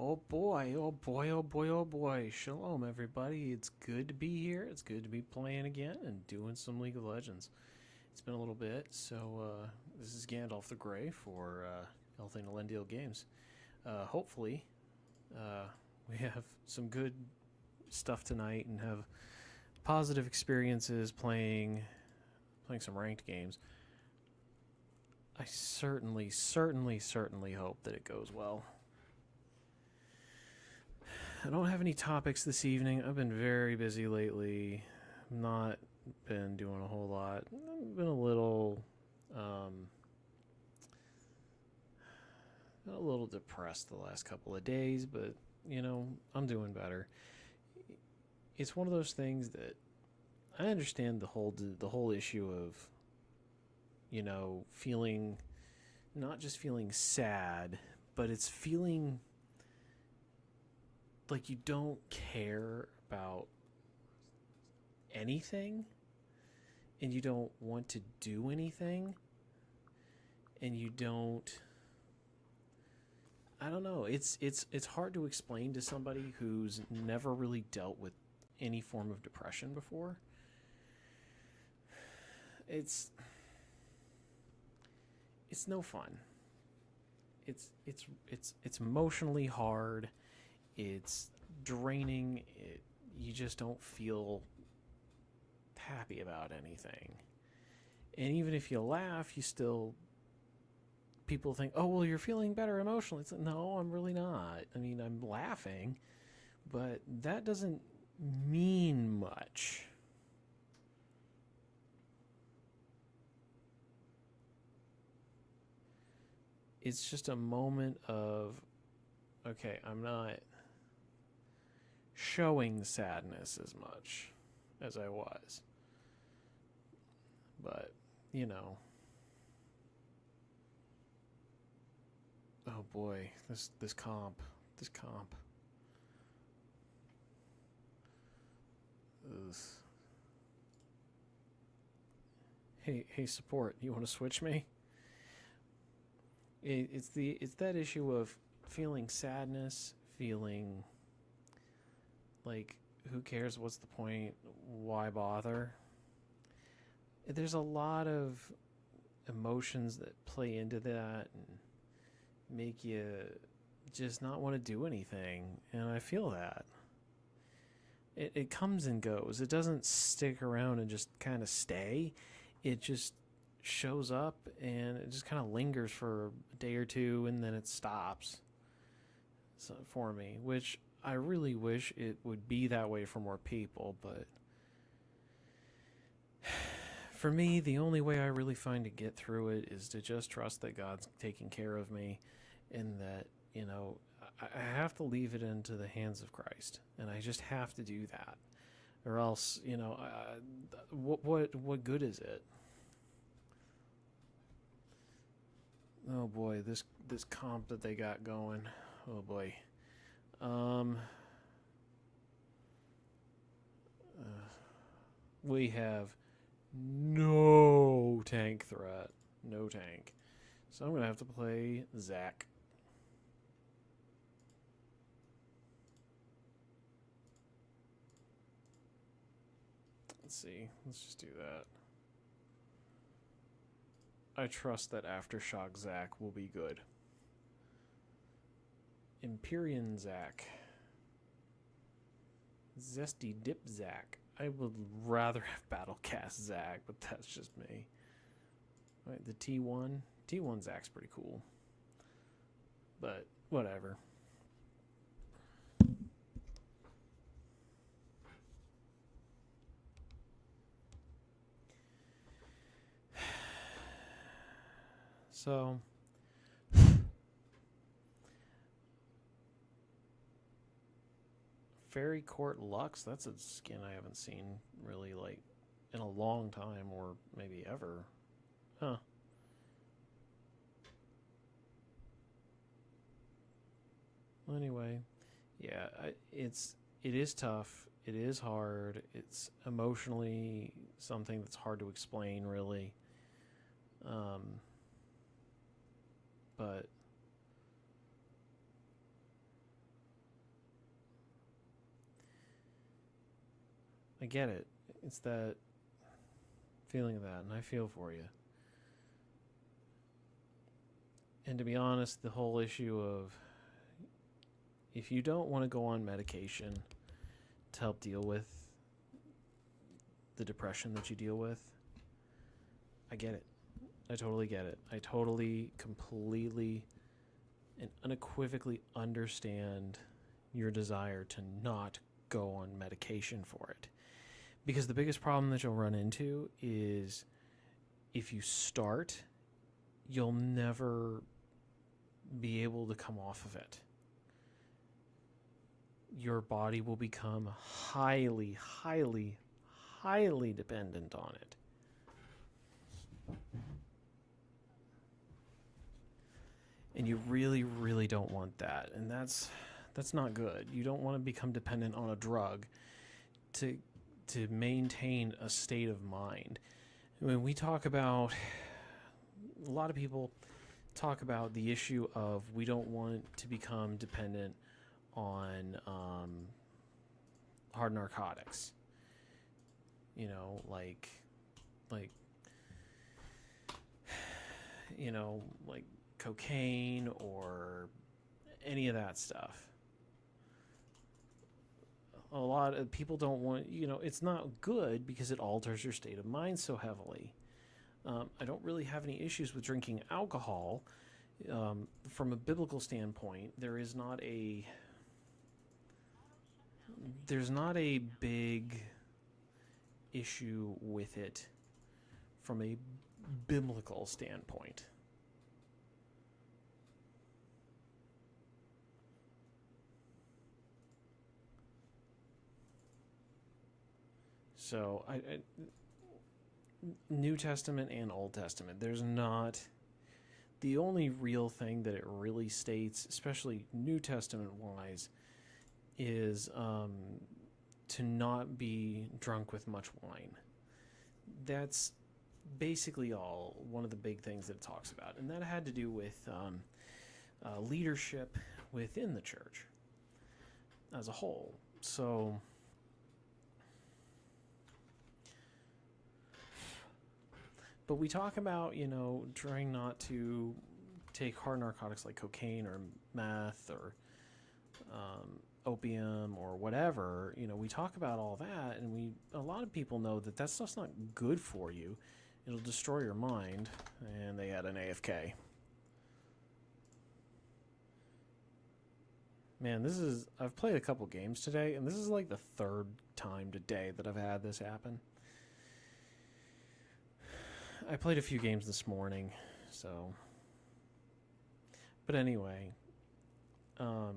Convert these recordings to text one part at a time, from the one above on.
Oh boy, oh boy, oh boy, oh boy. Shalom, everybody. It's good to be here. It's good to be playing again and doing some League of Legends. It's been a little bit, so this is Gandalf the Grey for Elthane Alandeal Games. Hopefully, uh, we have some good stuff tonight and have positive experiences playing some ranked games. I certainly hope that it goes well. I don't have any topics this evening. I've been very busy lately. Not been doing a whole lot. I've been um, a little depressed the last couple of days, but I'm doing better. It's one of those things that I understand the whole issue of feeling, not just feeling sad, but it's feeling like you don't care about anything and you don't want to do anything and you don't, I don't know, it's hard to explain to somebody who's never really dealt with any form of depression before. It's no fun. It's emotionally hard. It's draining. You just don't feel happy about anything. And even if you laugh, people think, oh, well, you're feeling better emotionally. It's like, no, I'm really not. I mean, I'm laughing, but that doesn't mean much. It's just a moment of, okay, I'm not showing sadness as much as I was. But, oh boy, this comp. Ugh. Hey, support. You want to switch me? It's that issue of feeling sadness, feeling like, who cares? What's the point? Why bother? There's a lot of emotions that play into that and make you just not want to do anything. And I feel that. It comes and goes. It doesn't stick around and just kind of stay. It just shows up and it just kind of lingers for a day or two and then it stops for me, which I really wish it would be that way for more people. But for me, the only way I really find to get through it is to just trust that God's taking care of me and that, I have to leave it into the hands of Christ. And I just have to do that. Or else, what good is it? Oh boy, this comp that they got going. Oh boy. We have no tank threat. No tank. So I'm going to have to play Zach. Let's see. Let's just do that. I trust that Aftershock Zach will be good. Empyrean Zach. Zesty Dip Zach. I would rather have Battlecast Zach, but that's just me. Right, the T1. T1 Zach's pretty cool. But whatever. So Fairy Court Lux, that's a skin I haven't seen really like in a long time or maybe ever. Huh. Anyway, yeah, it is tough. It is hard. It's emotionally something that's hard to explain, really. But get it. It's that feeling of that, and I feel for you. And to be honest, the whole issue of if you don't want to go on medication to help deal with the depression that you deal with, I get it. I totally get it. I totally, completely, and unequivocally understand your desire to not go on medication for it. Because the biggest problem that you'll run into is if you start, you'll never be able to come off of it. Your body will become highly, highly, highly dependent on it. And you really, really don't want that. And that's not good. You don't want to become dependent on a drug to maintain a state of mind. When we talk about, a lot of people talk about the issue of we don't want to become dependent on hard narcotics. You know, like cocaine or any of that stuff. A lot of people don't want, it's not good because it alters your state of mind so heavily. I don't really have any issues with drinking alcohol. From a biblical standpoint, there's not a big issue with it from a biblical standpoint. So, New Testament and Old Testament, there's not... The only real thing that it really states, especially New Testament-wise, is to not be drunk with much wine. That's basically one of the big things that it talks about. And that had to do with leadership within the church as a whole. So... But we talk about, trying not to take hard narcotics like cocaine or meth or opium or whatever. We talk about all that, and a lot of people know that stuff's not good for you. It'll destroy your mind. And they had an AFK. Man, I've played a couple games today, and this is like the third time today that I've had this happen. I played a few games this morning, so... But anyway... Oh,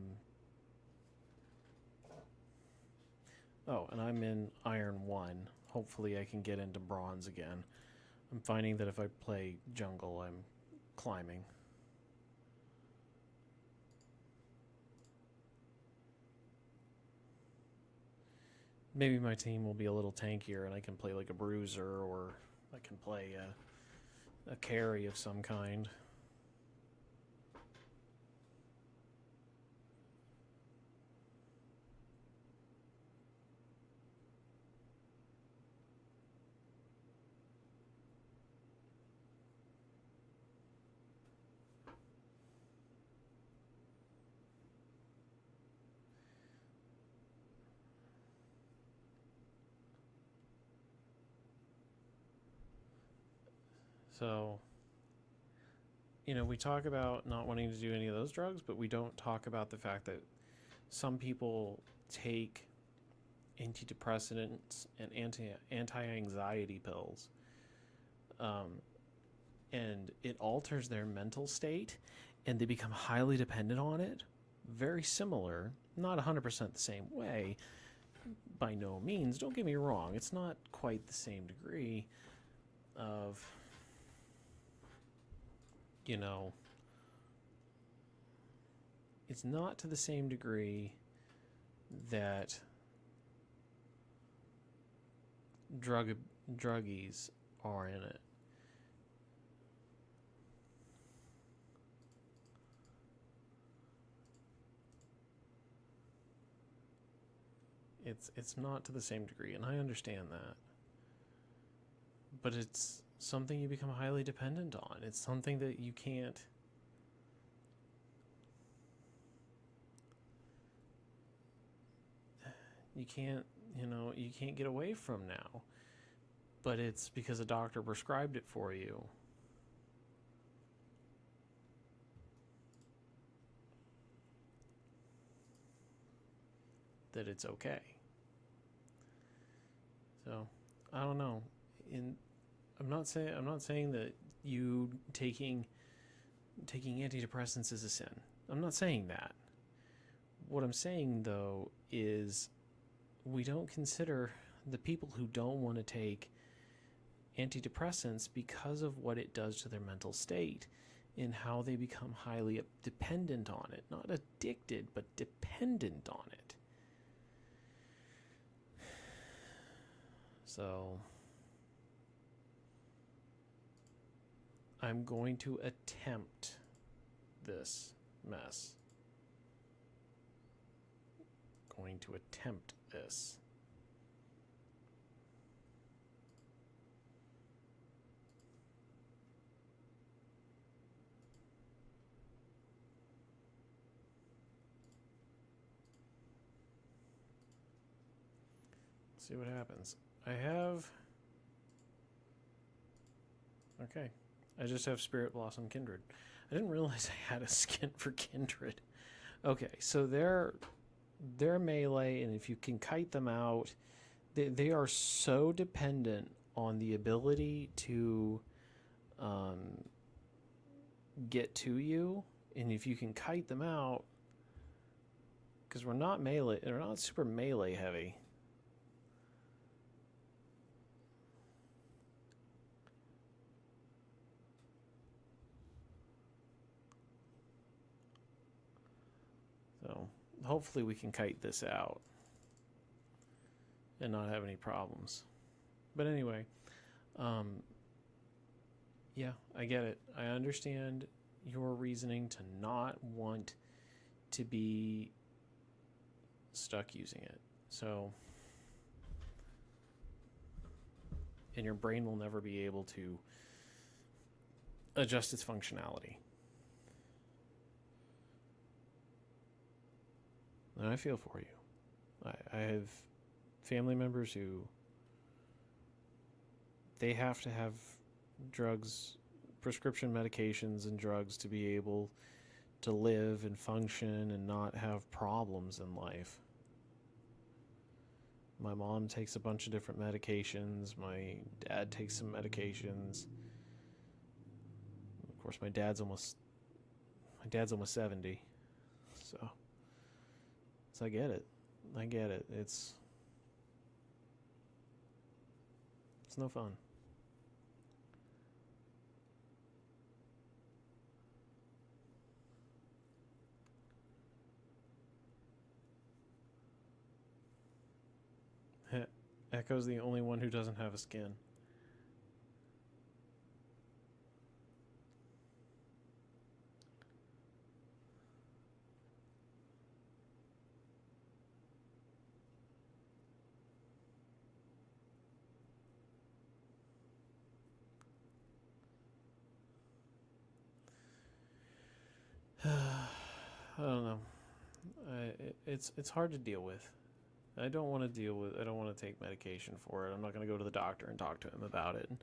and I'm in Iron 1. Hopefully I can get into Bronze again. I'm finding that if I play Jungle, I'm climbing. Maybe my team will be a little tankier and I can play like a bruiser, or I can play a carry of some kind. So, we talk about not wanting to do any of those drugs, but we don't talk about the fact that some people take antidepressants and anti-anxiety pills, and it alters their mental state, and they become highly dependent on it. Very similar, not 100% the same way, by no means. Don't get me wrong, it's not quite the same degree of... it's not to the same degree that druggies are in it. It's not to the same degree, and I understand that. But it's something you become highly dependent on. It's something that you can't you can't get away from now. But it's because a doctor prescribed it for you. That it's okay. So, I don't know. I'm not saying that you taking antidepressants is a sin. I'm not saying that. What I'm saying though is we don't consider the people who don't want to take antidepressants because of what it does to their mental state and how they become highly dependent on it. Not addicted, but dependent on it. So I'm going to attempt this mess. Going to attempt this. See what happens. Okay. I just have Spirit Blossom Kindred. I didn't realize I had a skin for Kindred. Okay, so they're melee, and if you can kite them out, they are so dependent on the ability to get to you, and if you can kite them out, because we're not super melee heavy. So hopefully we can kite this out and not have any problems. But anyway, yeah, I get it. I understand your reasoning to not want to be stuck using it. So, and your brain will never be able to adjust its functionality. And I feel for you. I have family members who they have to have drugs, prescription medications and drugs to be able to live and function and not have problems in life. My mom takes a bunch of different medications. My dad takes some medications. Of course, my dad's almost 70. So I get it. It's no fun. Echo's the only one who doesn't have a skin. I don't know. It's hard to deal with. I don't want to take medication for it. I'm not going to go to the doctor and talk to him about it and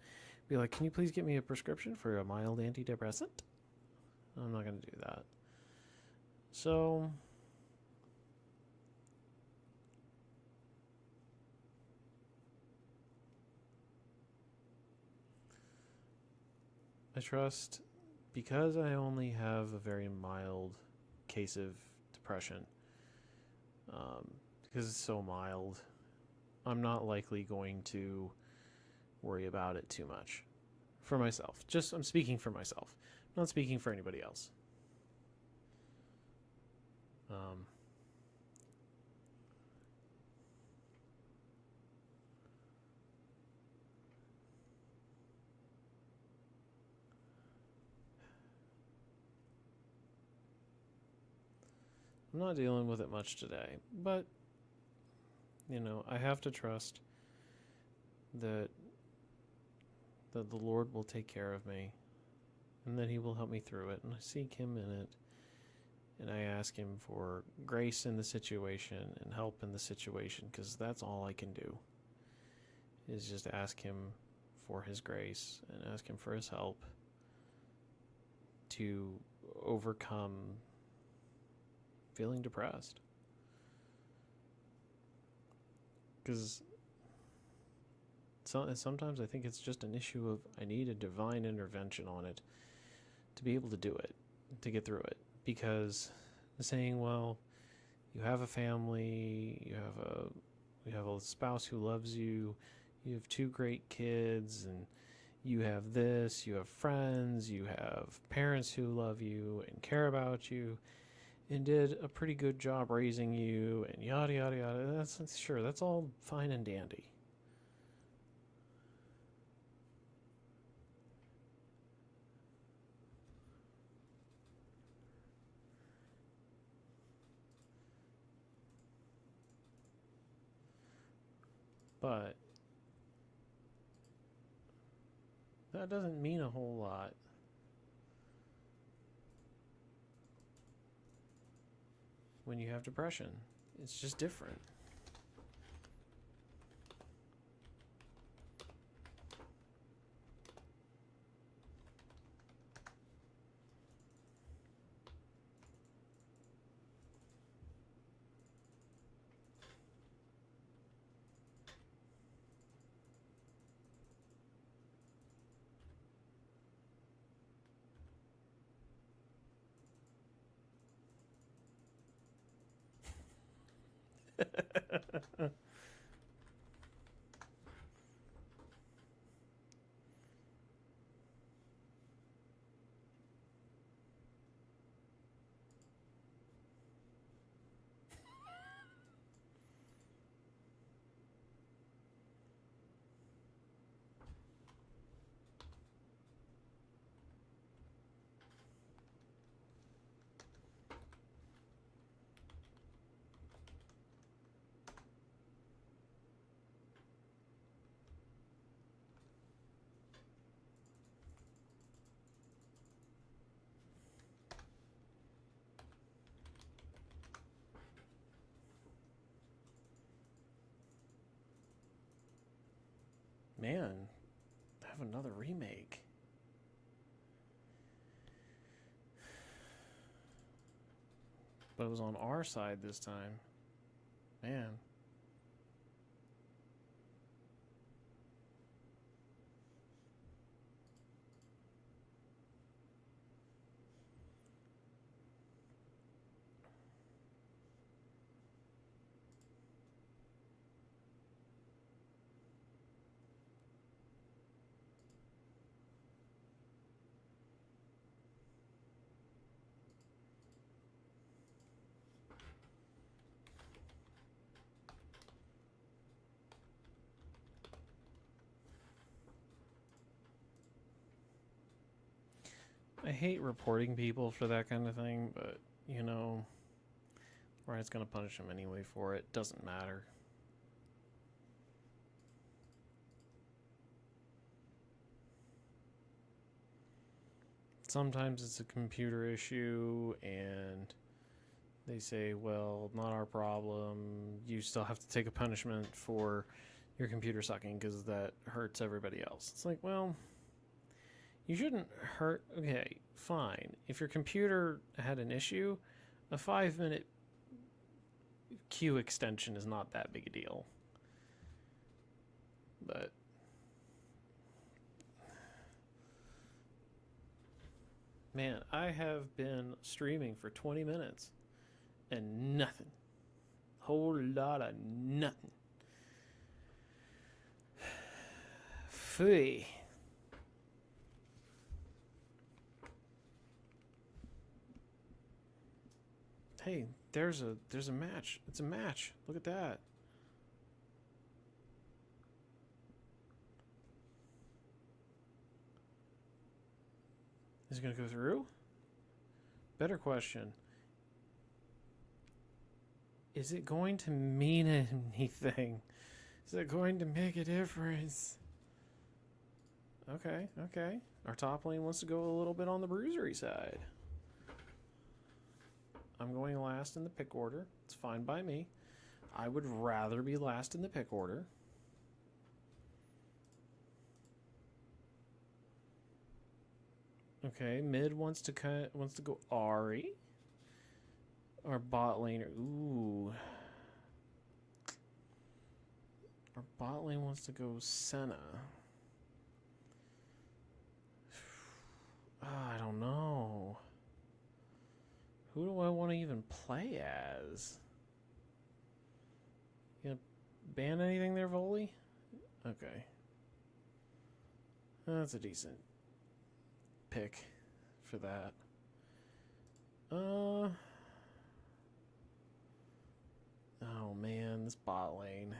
be like, "Can you please get me a prescription for a mild antidepressant?" I'm not going to do that. So I trust, because I only have a very mild case of depression, because it's so mild, I'm not likely going to worry about it too much for myself. I'm speaking for myself. I'm not speaking for anybody else. I'm not dealing with it much today, but You know, I have to trust that the Lord will take care of me and that he will help me through it. And I seek him in it. And I ask him for grace in the situation and help in the situation, because that's all I can do, is just ask him for his grace and ask him for his help to overcome feeling depressed. Because sometimes I think it's just an issue of I need a divine intervention on it to be able to do it, to get through it. Because saying, well, you have a family, you have a spouse who loves you, you have 2 great kids, and you have this, you have friends, you have parents who love you and care about you and did a pretty good job raising you, and yada yada yada. That's all fine and dandy. But that doesn't mean a whole lot. When you have depression, it's just different. Man, have another remake. But it was on our side this time. Man. I hate reporting people for that kind of thing, but, you know, Ryan's going to punish him anyway for it. Doesn't matter. Sometimes it's a computer issue, and they say, well, not our problem. You still have to take a punishment for your computer sucking because that hurts everybody else. It's like, well, you shouldn't hurt. Okay, fine. If your computer had an issue, a 5-minute queue extension is not that big a deal. But man, I have been streaming for 20 minutes and nothing. Whole lot of nothing. Phooey. Hey, there's a match. It's a match. Look at that. Is it gonna go through? Better question. Is it going to mean anything? Is it going to make a difference? Okay, okay. Our top lane wants to go a little bit on the bruisery side. I'm going last in the pick order. It's fine by me. I would rather be last in the pick order. Okay, mid wants to go Ari. Our bot laner. Ooh. Our bot lane wants to go Senna. I don't know. Who do I want to even play as? You gonna ban anything there, Volley? Okay. That's a decent pick for that. Oh man, this bot lane.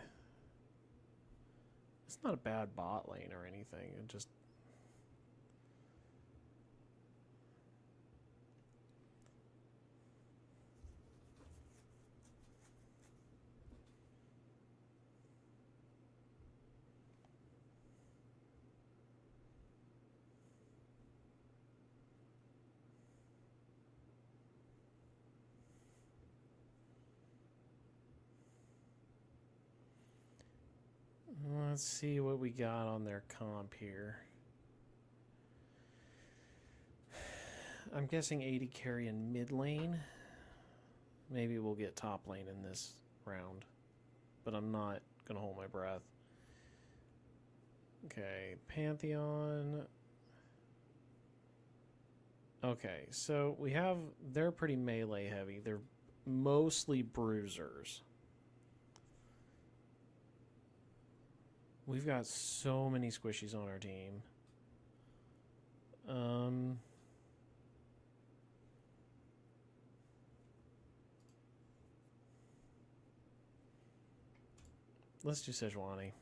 It's not a bad bot lane or anything. It just let's see what we got on their comp here. I'm guessing 80 carry in mid lane. Maybe we'll get top lane in this round, but I'm not gonna hold my breath. Okay, Pantheon. Okay, so we have, they're pretty melee heavy. They're mostly bruisers. We've got so many squishies on our team. Let's do Sejuani.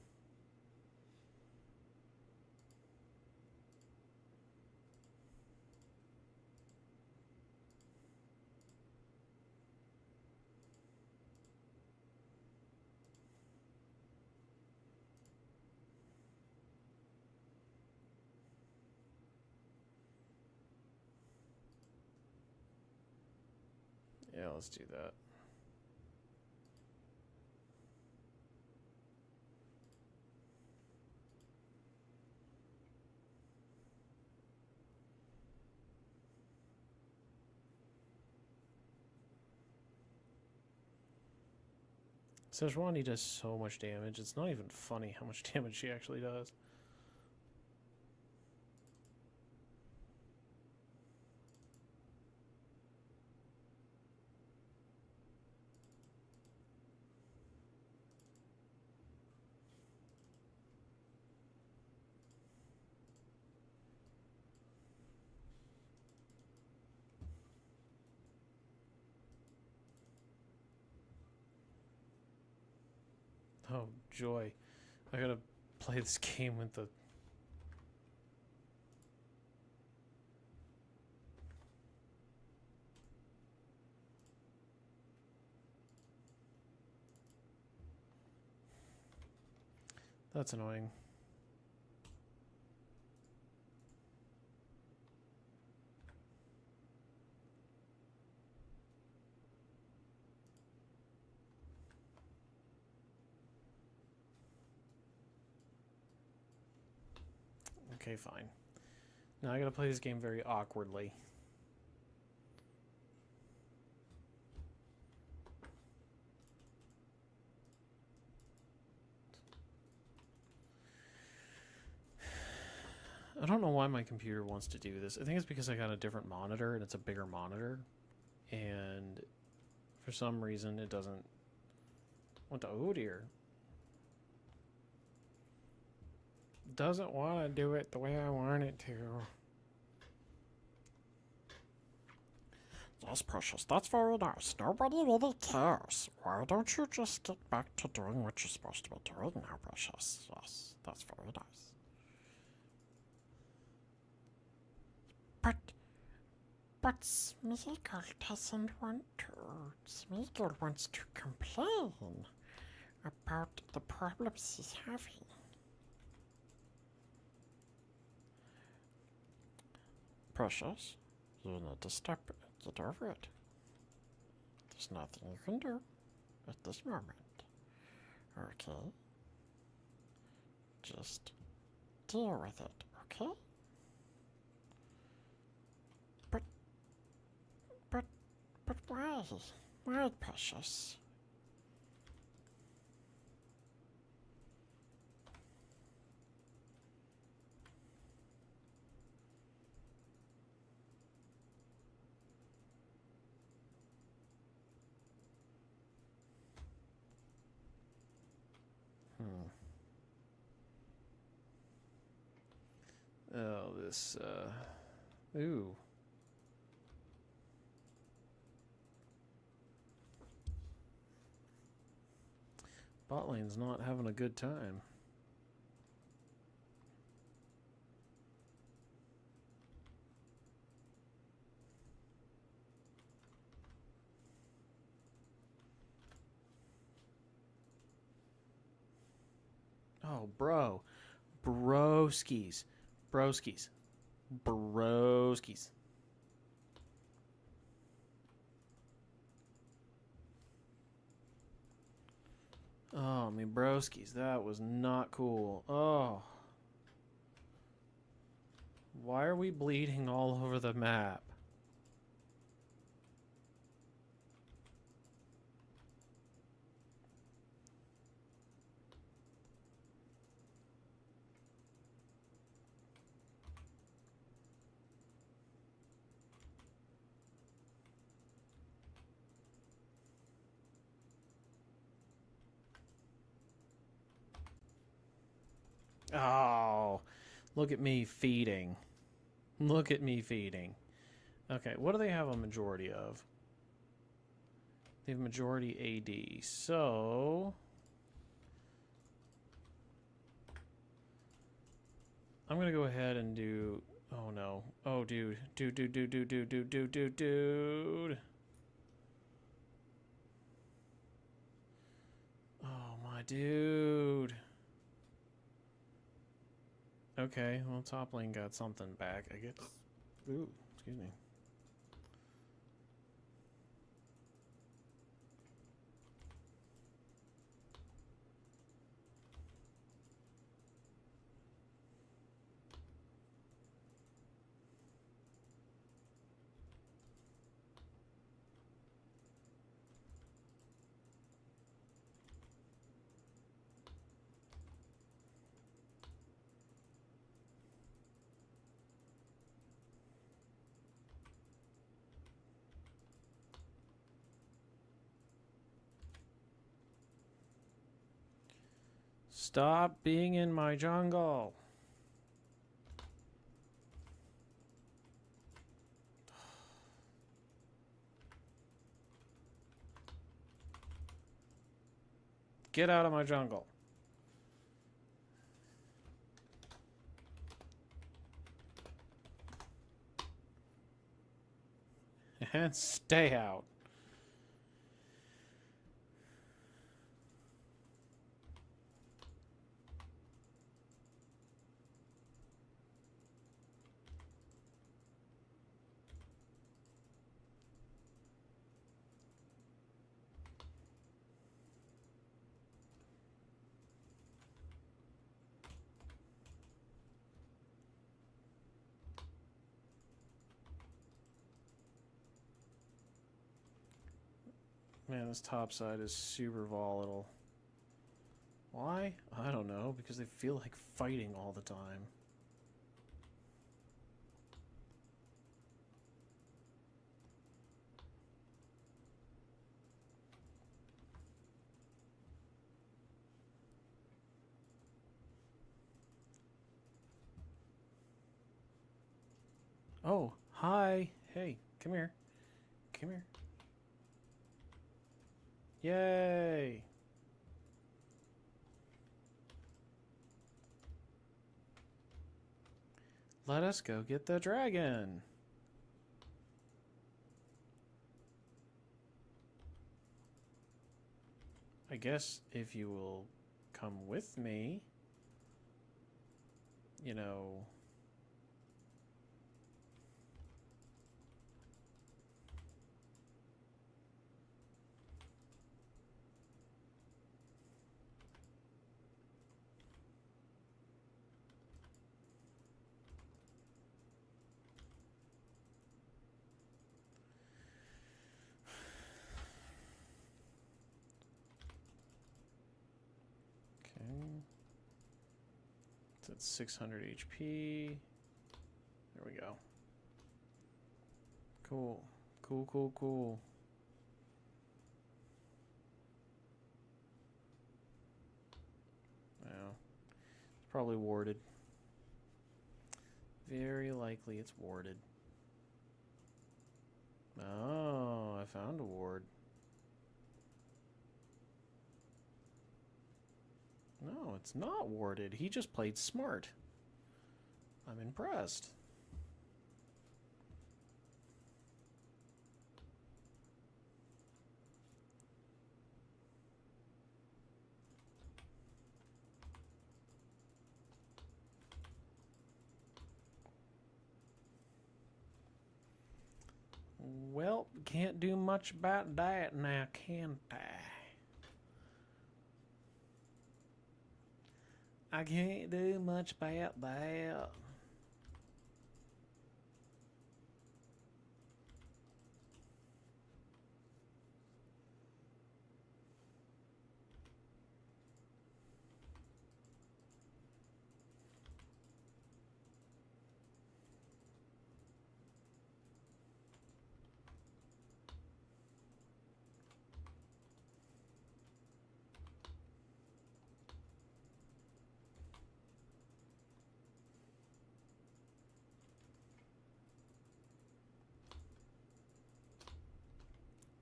Yeah, let's do that. Sejuani does so much damage. It's not even funny how much damage she actually does. Oh, joy. I gotta play this game with the... That's annoying. Okay, fine. Now I gotta play this game very awkwardly. I don't know why my computer wants to do this. I think it's because I got a different monitor and it's a bigger monitor. And for some reason it doesn't want to... Oh dear. Doesn't want to do it the way I want it to. Yes, Precious, that's very nice. Nobody really cares. Why don't you just get back to doing what you're supposed to be doing now, Precious? Yes, that's very nice. But Smeagol doesn't want to. Smeagol wants to complain about the problems he's having. Precious, you need to stop and get over it. There's nothing you can do at this moment. Okay? Just deal with it, okay? But why? Why, Precious? Oh, this, ooh. Bot lane's not having a good time. Oh, bro. Broskies. Broskies. Broskies. Oh, me broskies. That was not cool. Oh. Why are we bleeding all over the map? Oh, look at me feeding. Look at me feeding. Okay, what do they have a majority of? They have majority AD. So I'm gonna go ahead and do. Oh no. Oh dude. Dude. Oh my dude. Okay, well top lane got something back, I guess. Ooh, excuse me. Stop being in my jungle. Get out of my jungle. And stay out. Man, this top side is super volatile. Why? I don't know, because they feel like fighting all the time. Oh, hi. Hey, come here. Come here. Yay! Let us go get the dragon. I guess if you will come with me, you know. Okay. It's at 600 HP. There we go. Cool. Cool, cool, cool. Well, it's probably warded. Very likely it's warded. Oh, I found a ward. No, it's not warded. He just played smart. I'm impressed. Well, can't do much about that now, can I? I can't do much about that.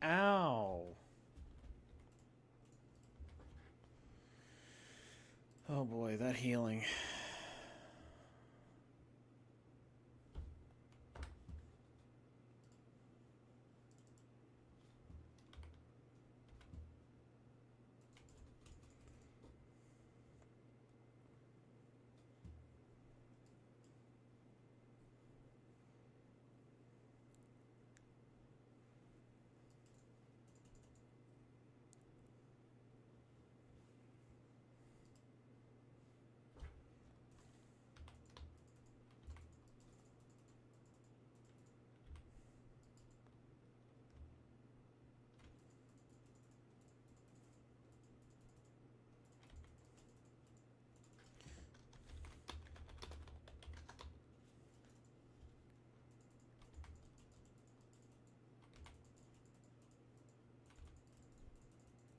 Ow. Oh boy, that healing.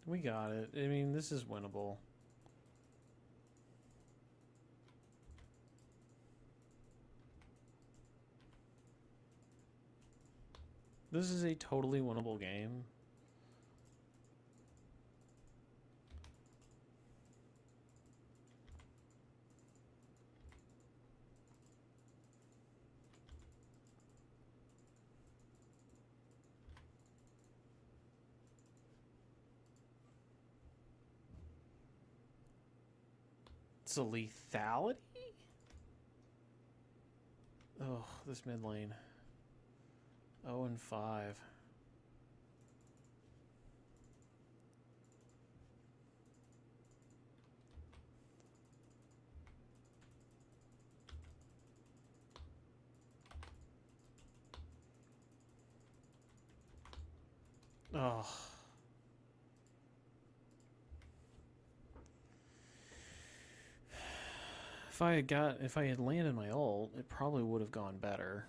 We got it. I mean, this is winnable. This is a totally winnable game. It's a lethality? Oh, this mid lane. 0 and 5. Oh. If I had landed my ult, it probably would have gone better.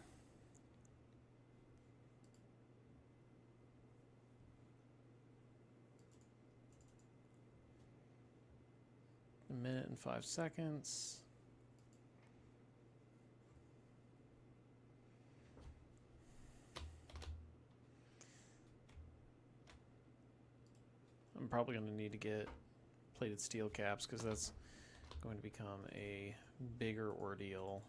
A minute and 5 seconds. I'm probably going to need to get plated steel caps because that's going to become a bigger ordeal.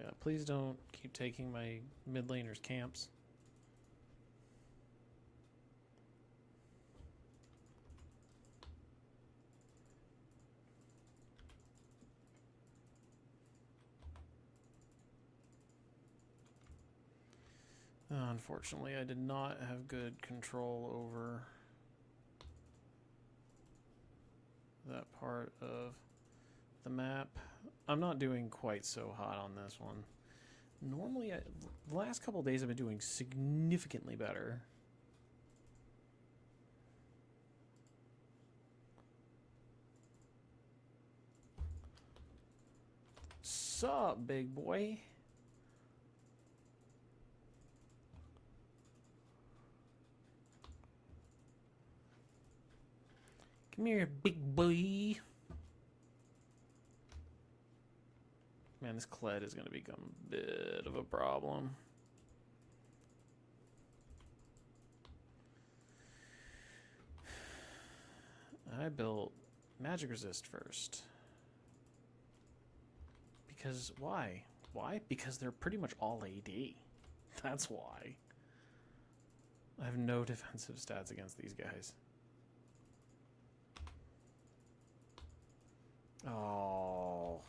Yeah, please don't keep taking my mid laners' camps. Unfortunately, I did not have good control over that part of the map. I'm not doing quite so hot on this one. Normally, the last couple of days I've been doing significantly better. Sup, big boy? Come here, big boy. Man, this Kled is going to become a bit of a problem. I built magic resist first. Because why? Why? Because they're pretty much all AD. That's why. I have no defensive stats against these guys. Oh.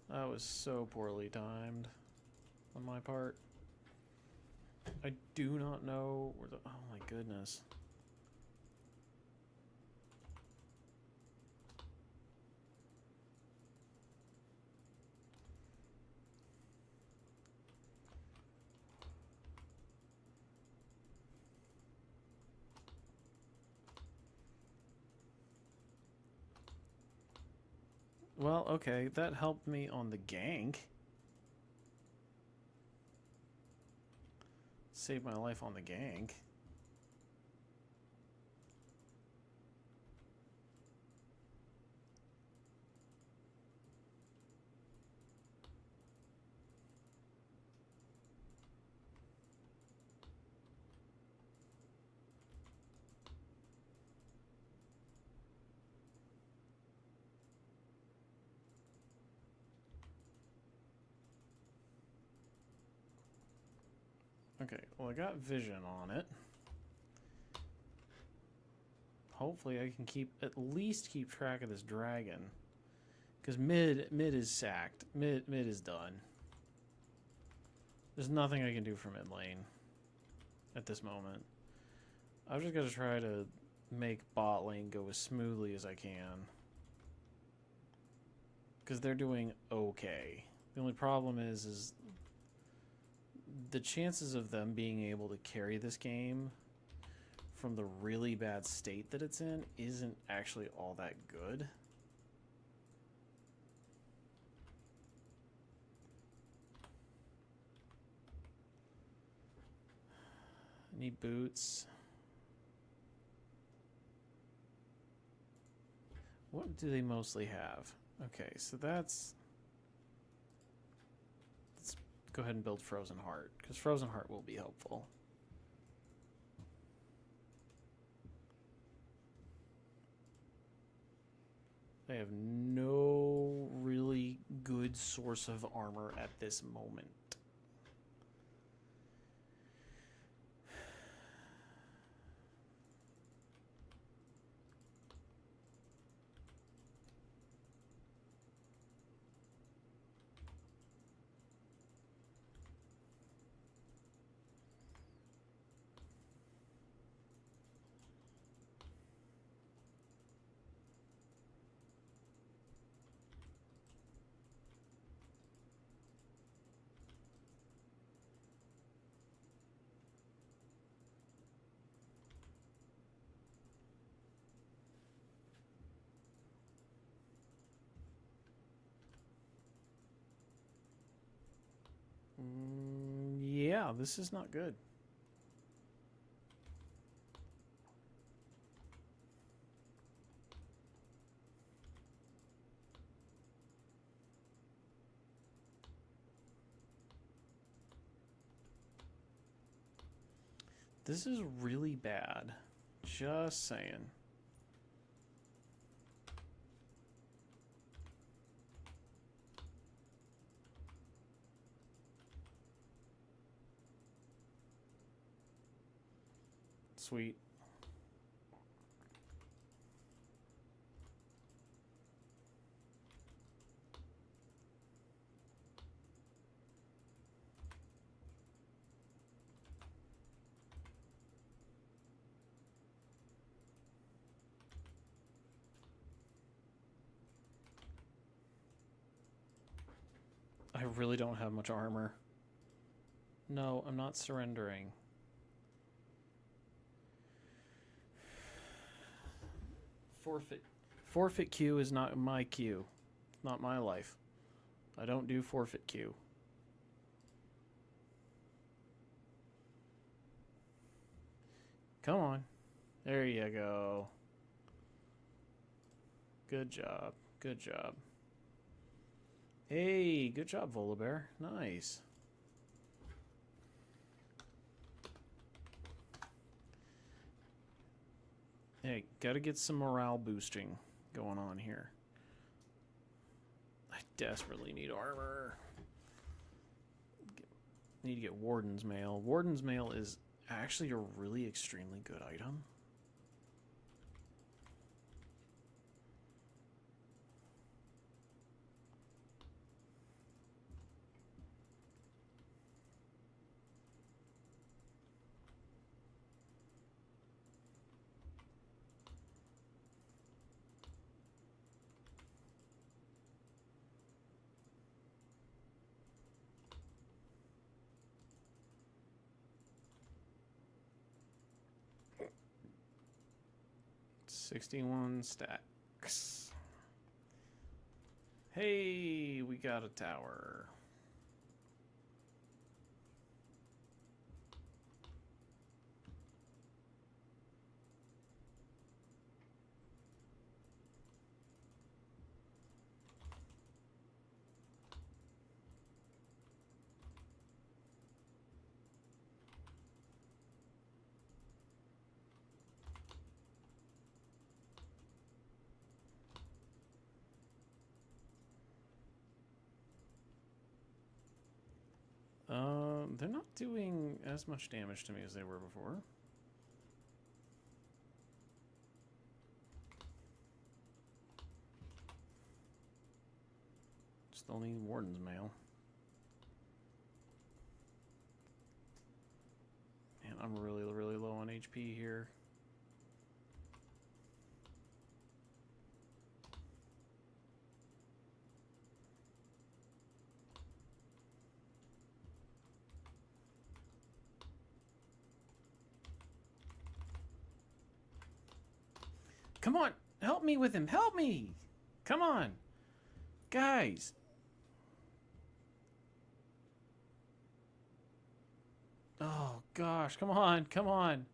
That was so poorly timed on my part. I do not know where the... Oh my goodness. Well, okay, that helped me on the gank. Saved my life on the gank. Okay, well I got vision on it. Hopefully I can at least keep track of this dragon. Because mid is sacked. Mid is done. There's nothing I can do for mid lane at this moment. I've just got to try to make bot lane go as smoothly as I can. Because they're doing okay. The only problem is the chances of them being able to carry this game from the really bad state that it's in isn't actually all that good. I need boots. What do they mostly have? Okay, so let's go ahead and build Frozen Heart, because Frozen Heart will be helpful. They have no really good source of armor at this moment. Yeah, this is not good. This is really bad. Just saying. Sweet. I really don't have much armor. No, I'm not surrendering. Forfeit. Forfeit queue is not my queue. It's not my life. I don't do forfeit queue. Come on. There you go. Good job. Good job. Hey, good job, Volabear. Nice. Hey, gotta get some morale boosting going on here. I desperately need armor. Need to get Warden's Mail. Warden's Mail is actually a really extremely good item. $61 stacks. Hey, we got a tower. They're not doing as much damage to me as they were before. Still need Warden's Mail. Man, I'm really, really low on HP here. Come on, help me with him. Help me. Come on. Guys. Oh, gosh. Come on. Come on.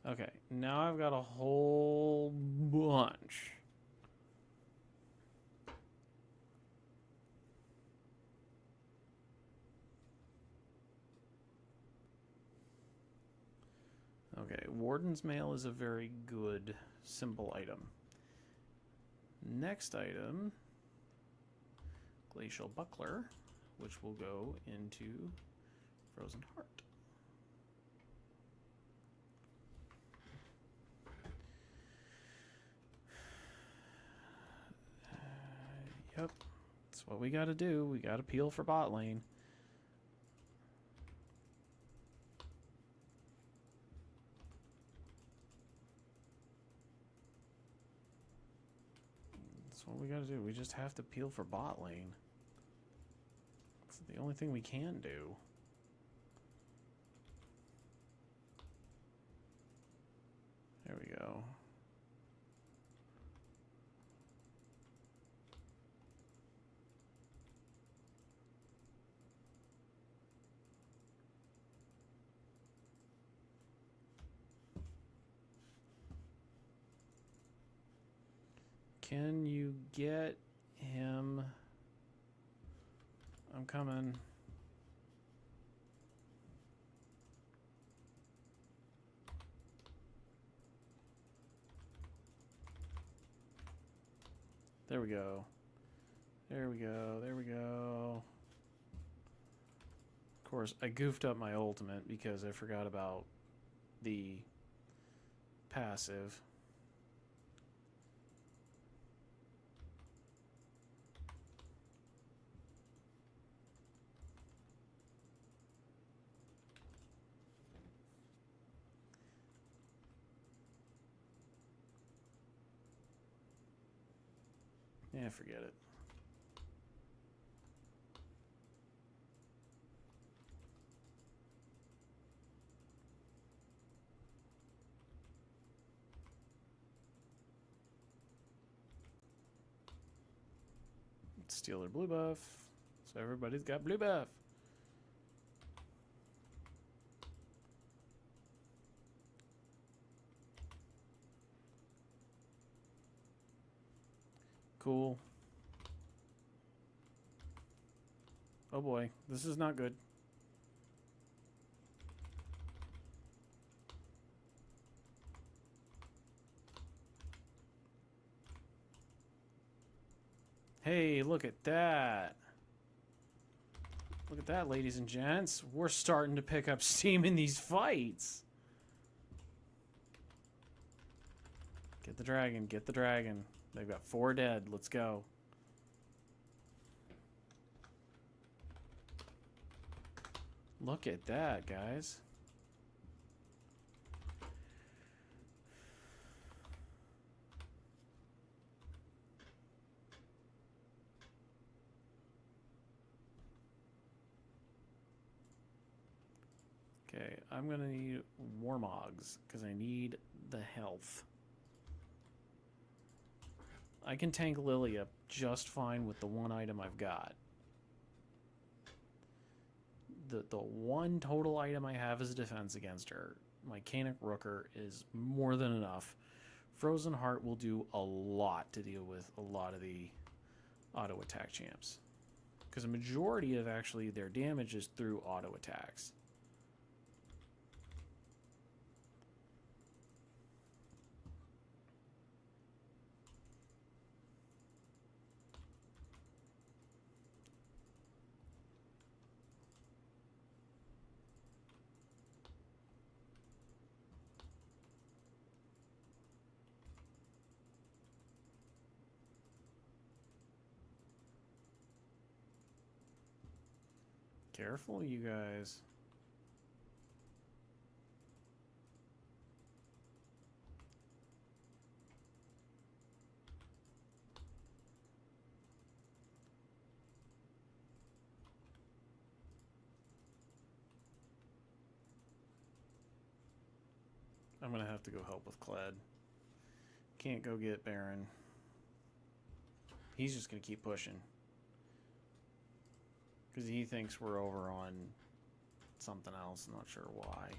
Okay, now I've got a whole bunch. Okay, Warden's Mail is a very good, simple item. Next item, Glacial Buckler, which will go into Frozen Heart. Yep, that's what we gotta do. We gotta peel for bot lane. That's what we gotta do. We just have to peel for bot lane. It's the only thing we can do. There we go. Can you get him? I'm coming. There we go. There we go. There we go. Of course, I goofed up my ultimate because I forgot about the passive. Yeah, forget it. Steal their blue buff. So everybody's got blue buff. Cool. Oh boy, this is not good. Hey, look at that. Look at that, ladies and gents. We're starting to pick up steam in these fights. Get the dragon, get the dragon. They've got 4 dead. Let's go. Look at that, guys. Okay, I'm going to need Warmogs because I need the health. I can tank Lilia just fine with the one item I've got. The one total item I have is defense against her. My Canic Rooker is more than enough. Frozen Heart will do a lot to deal with a lot of the auto attack champs. Because a majority of actually their damage is through auto attacks. Careful, you guys. I'm gonna have to go help with Kled. Can't go get Baron. He's just gonna keep pushing. Because he thinks we're over on something else. I'm not sure why.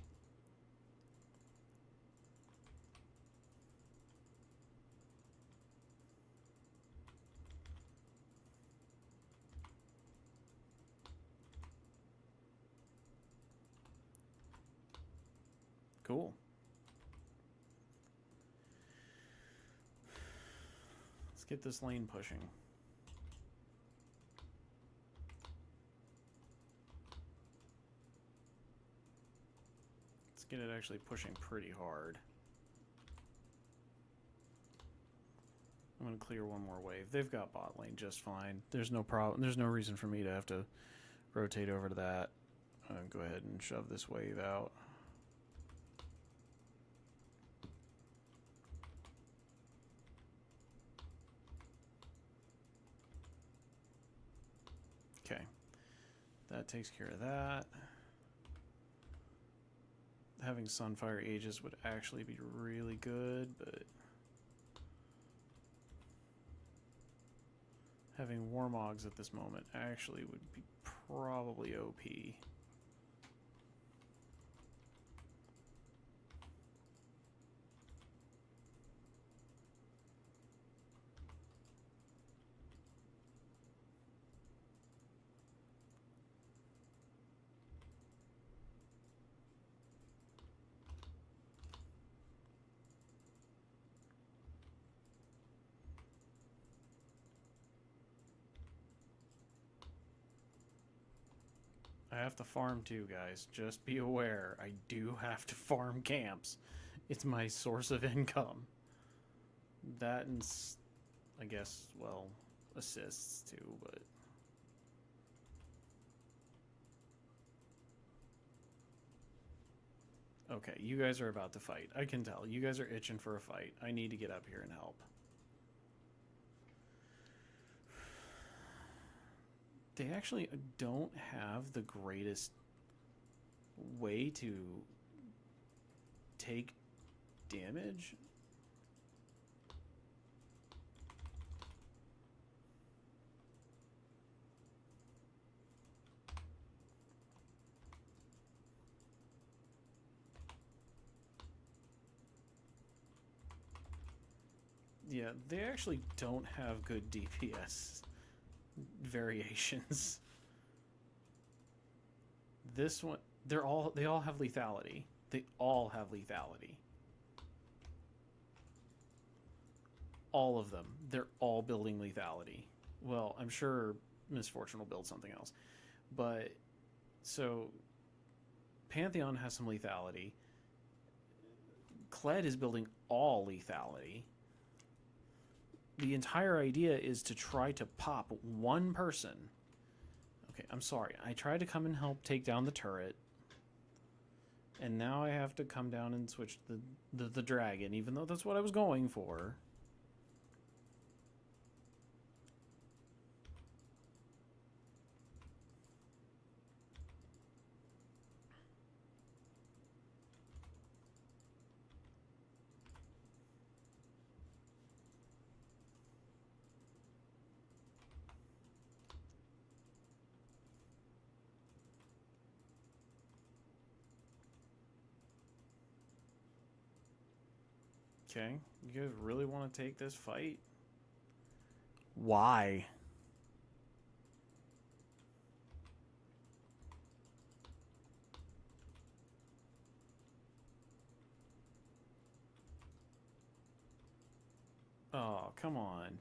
Cool. Let's get this lane pushing. Let's get it actually pushing pretty hard. I'm going to clear one more wave. They've got bot lane just fine. There's no problem. There's no reason for me to have to rotate over to that. Go ahead and shove this wave out. Okay. That takes care of that. Having Sunfire Aegis would actually be really good, but having Warmogs at this moment actually would be probably OP. I have to farm too, guys. Just be aware. I do have to farm camps. It's my source of income. That and, I guess, well, assists too, but... Okay, you guys are about to fight. I can tell. You guys are itching for a fight. I need to get up here and help. They actually don't have the greatest way to take damage. Yeah, they actually don't have good DPS variations. This one, they all have lethality. They all have lethality. All of them. They're all building lethality. Well, I'm sure Misfortune will build something else. But, so, Pantheon has some lethality. Kled is building all lethality. The entire idea is to try to pop one person. Okay, I'm sorry. I tried to come and help take down the turret. And now I have to come down and switch the dragon, even though that's what I was going for. Okay, you guys really want to take this fight? Why? Oh, come on.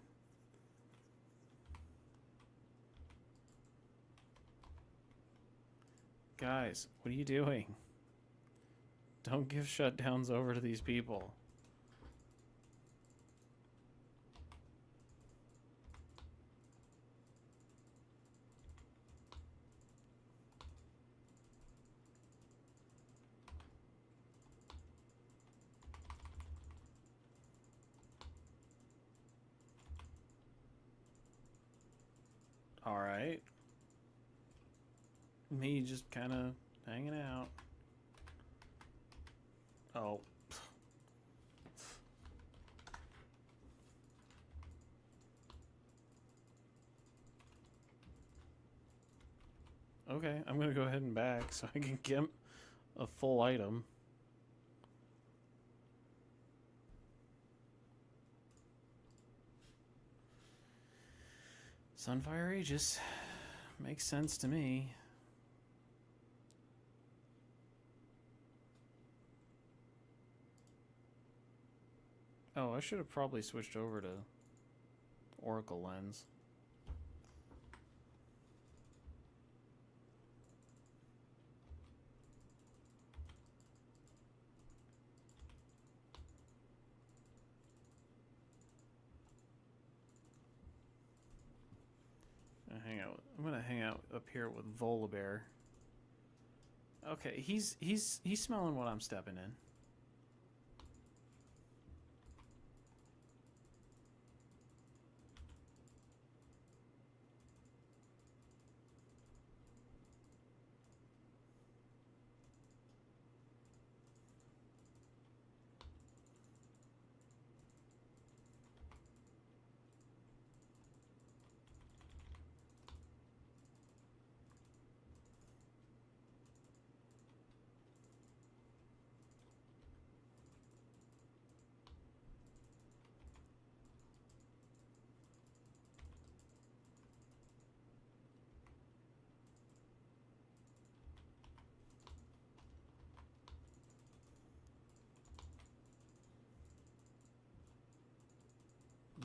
Guys, what are you doing? Don't give shutdowns over to these people. Alright. Me just kind of hanging out. Oh. Okay, I'm gonna go ahead and back so I can get a full item. Sunfire Aegis makes sense to me. Oh, I should have probably switched over to Oracle Lens. I'm gonna hang out up here with Volibear. Okay, he's smelling what I'm stepping in.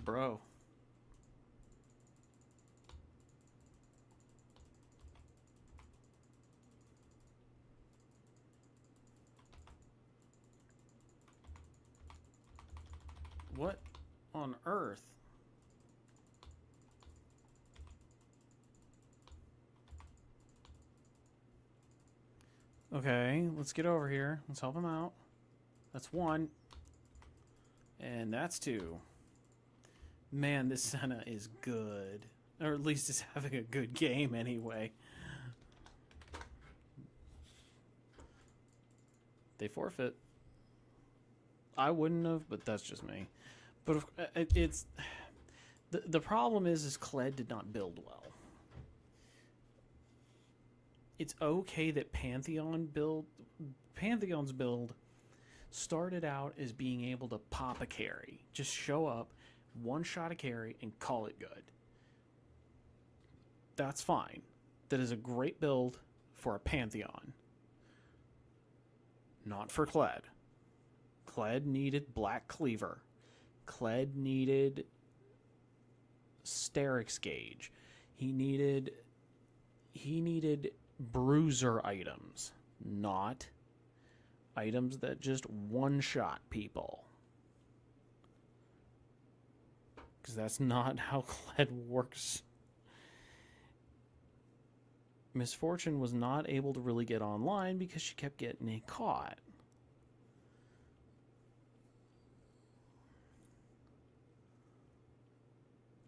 Bro. What on earth? Okay, let's get over here. Let's help him out. That's one. And that's two. Man, this Senna is good. Or at least is having a good game anyway. They forfeit. I wouldn't have, but that's just me. But it's... The problem is Kled did not build well. It's okay that Pantheon's build started out as being able to pop a carry. Just show up, one shot a carry, and call it good. That's fine. That is a great build for a Pantheon. Not for Kled. Kled needed Black Cleaver. Kled needed Sterix Gauge. He needed bruiser items, not items that just one-shot people. Because that's not how Kled works. Misfortune was not able to really get online because she kept getting caught.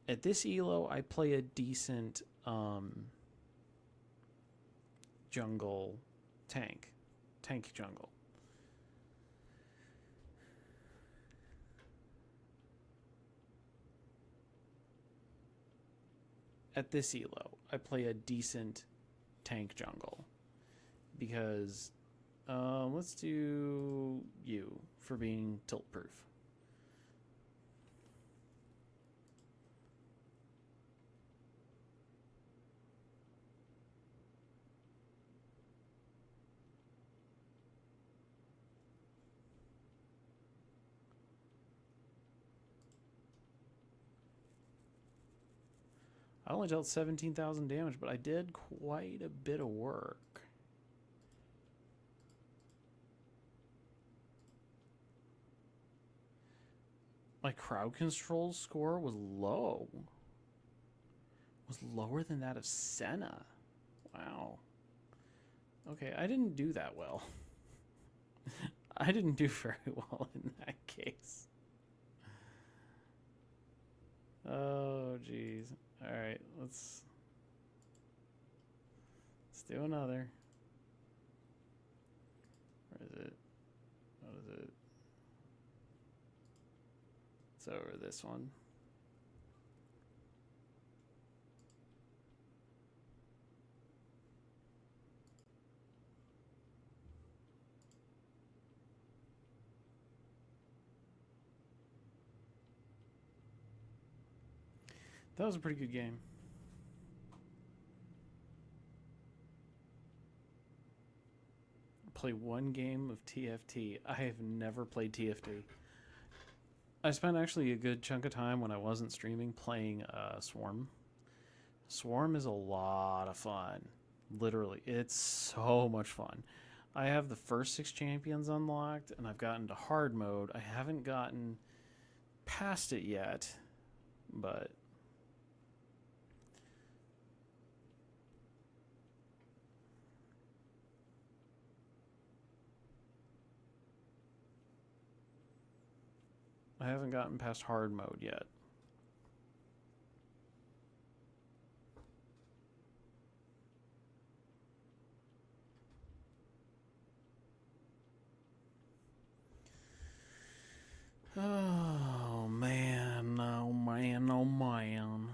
At this elo, I play a decent jungle tank jungle. At this elo, I play a decent tank jungle because let's do you for being tilt proof. I only dealt 17,000 damage, but I did quite a bit of work. My crowd control score was low. Was lower than that of Senna. Wow. Okay, I didn't do that well. I didn't do very well in that case. Oh, jeez. All right, let's do another. Where is it? What is it? It's over this one. That was a pretty good game. Play one game of TFT. I have never played TFT. I spent actually a good chunk of time when I wasn't streaming playing Swarm. Swarm is a lot of fun. Literally, it's so much fun. I have the first 6 champions unlocked, and I've gotten to hard mode. I haven't gotten past it yet, but... I haven't gotten past hard mode yet. Oh man, oh man, oh man.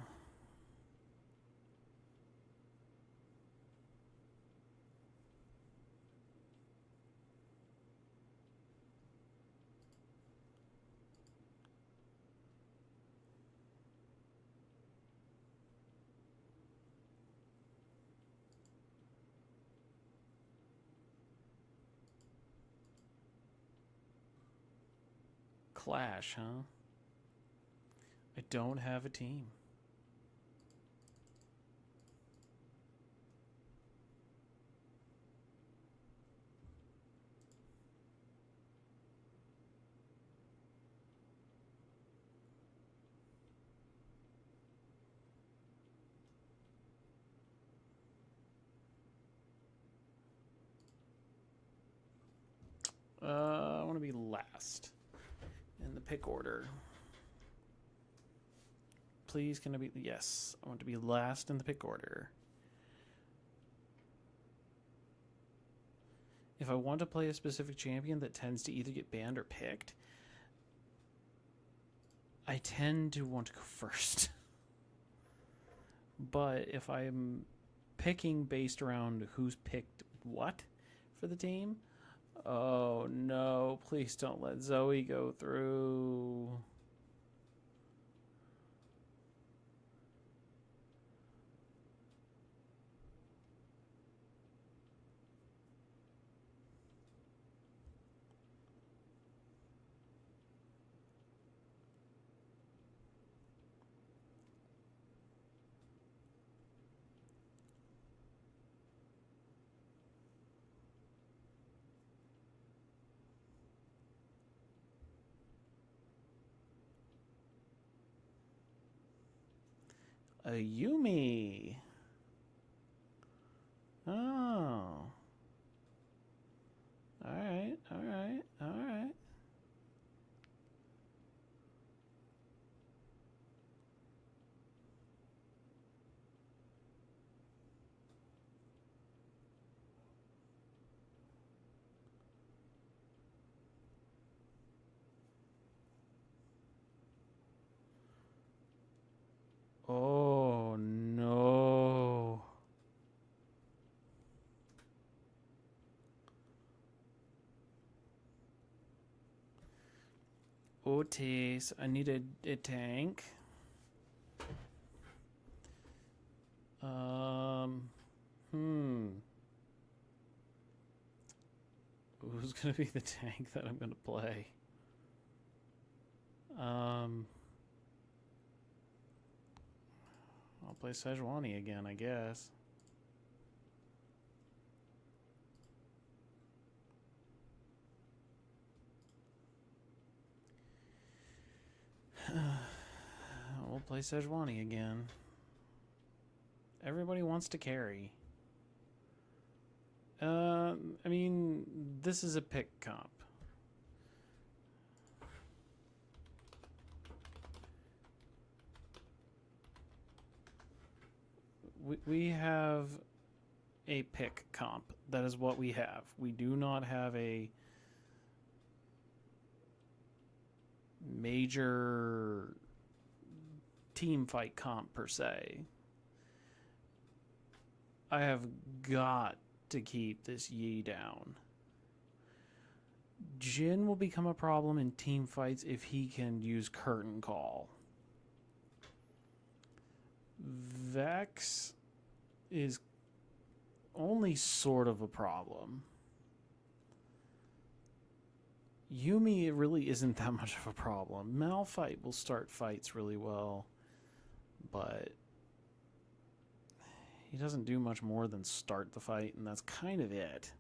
Clash, huh? I don't have a team. I want to be last in the pick order. Please, can I be... Yes, I want to be last in the pick order. If I want to play a specific champion that tends to either get banned or picked, I tend to want to go first. But if I'm picking based around who's picked what for the team, oh no, please don't let Zoe go through. A Yumi. Oh. Alright, alright, alright. Oh no. Otis, I need a tank. Who's gonna be the tank that I'm gonna play? I'll play Sejuani again, I guess. We'll play Sejuani again. Everybody wants to carry. I mean, this is a pick comp. We have a pick comp. That is what we have. We do not have a major team fight comp per se. I have got to keep this Yi down. Jin will become a problem in team fights if he can use curtain call. Vex is only sort of a problem. Yumi really isn't that much of a problem. Malphite will start fights really well, but he doesn't do much more than start the fight, and that's kind of it.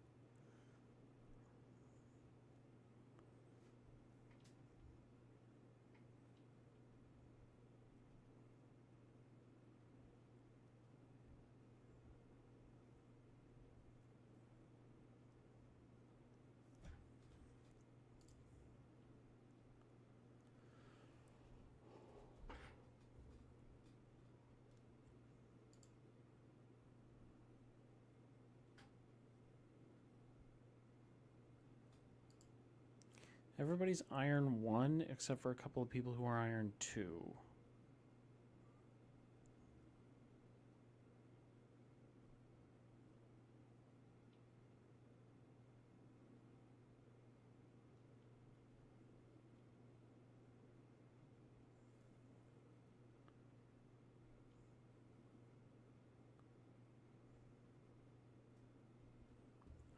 Everybody's Iron 1 except for a couple of people who are Iron 2.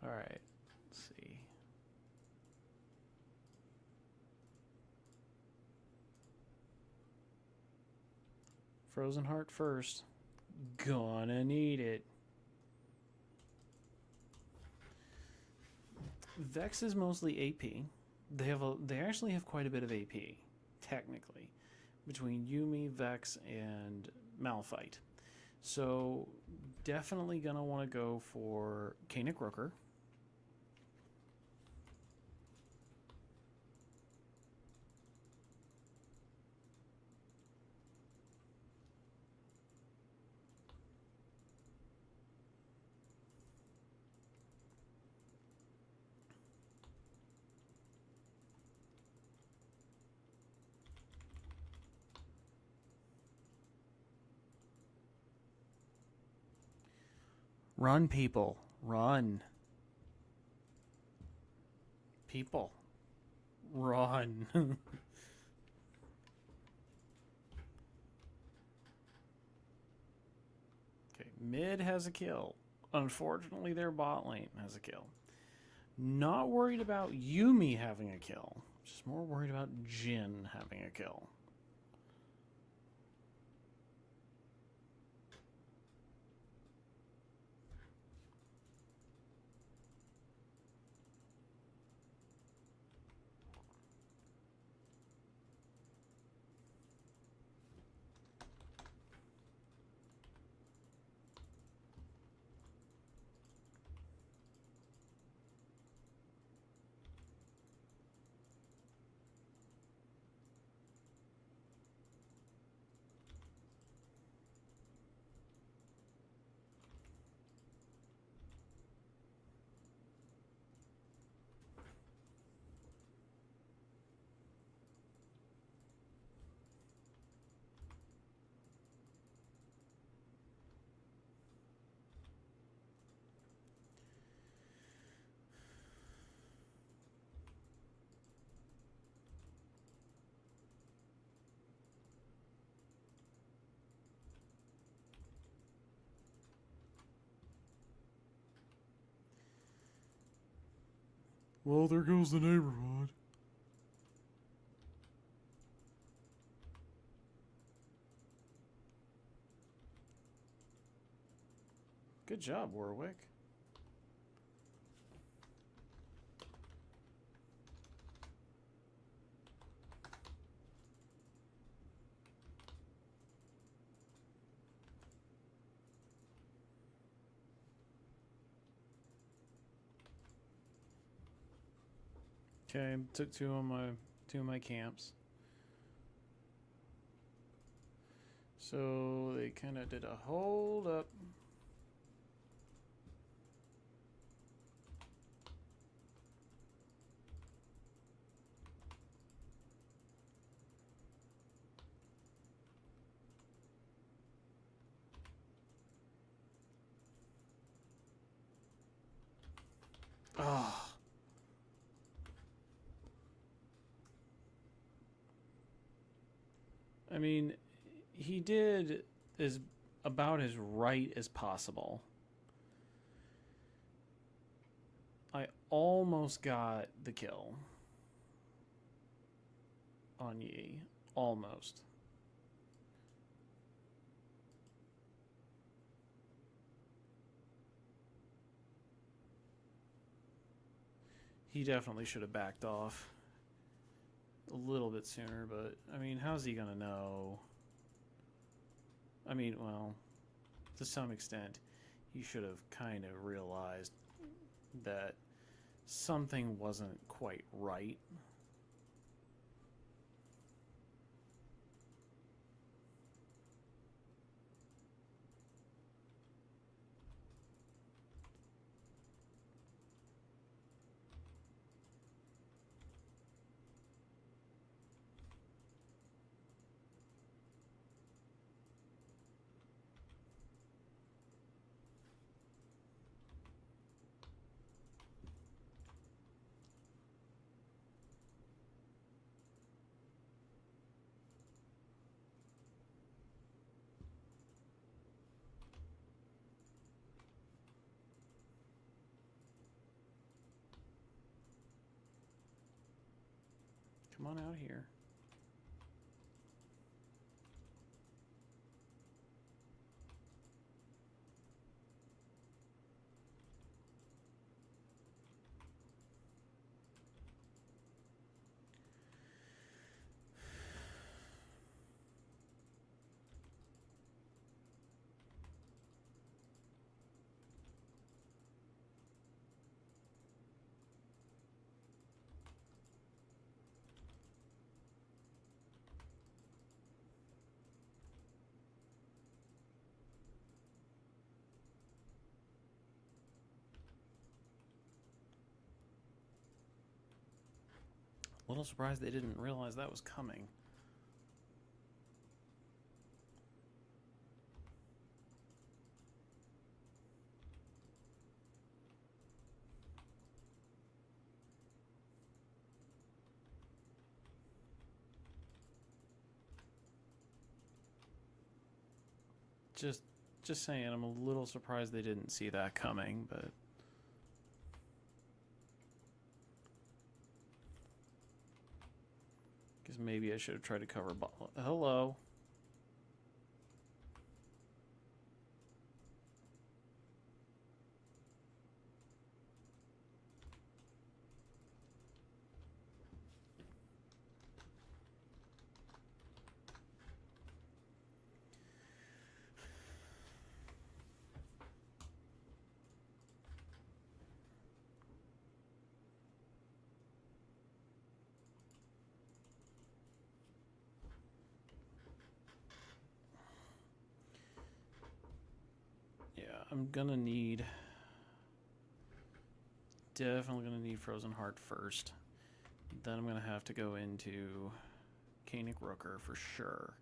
All right, let's see. Frozen Heart first. Gonna need it. Vex is mostly AP. They actually have quite a bit of AP, technically, between Yumi, Vex, and Malphite. So definitely gonna want to go for Kanik Rooker. Run, people. Run. People. Run. Okay, mid has a kill. Unfortunately, their bot lane has a kill. Not worried about Yumi having a kill. Just more worried about Jin having a kill. Well, there goes the neighborhood. Good job, Warwick. Okay, took two of my camps. So they kind of did a hold up. Oh. I mean, he did as about as right as possible. I almost got the kill on Yi. Almost. He definitely should have backed off a little bit sooner, but I mean, how's he gonna know? I mean, well, to some extent, he should have kind of realized that something wasn't quite right. Come on out here. A little surprised they didn't realize that was coming. Just saying, I'm a little surprised they didn't see that coming, but because maybe I should have tried to cover. Hello. I'm gonna need, definitely gonna need Frozen Heart first. Then I'm gonna have to go into Canik Rooker for sure.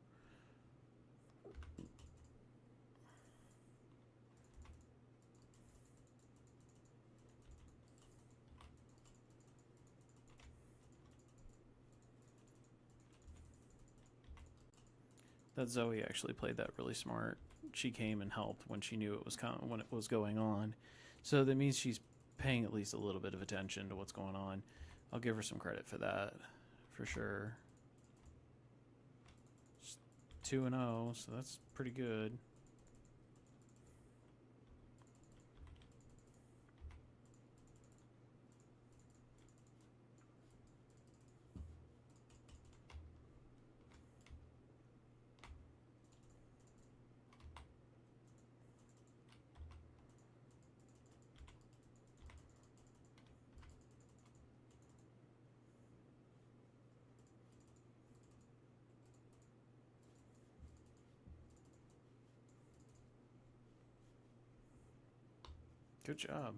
That Zoe actually played that really smart. She came and helped when she knew it was when it was going on. So that means she's paying at least a little bit of attention to what's going on. I'll give her some credit for that, for sure. 2-0, so that's pretty good. Good job.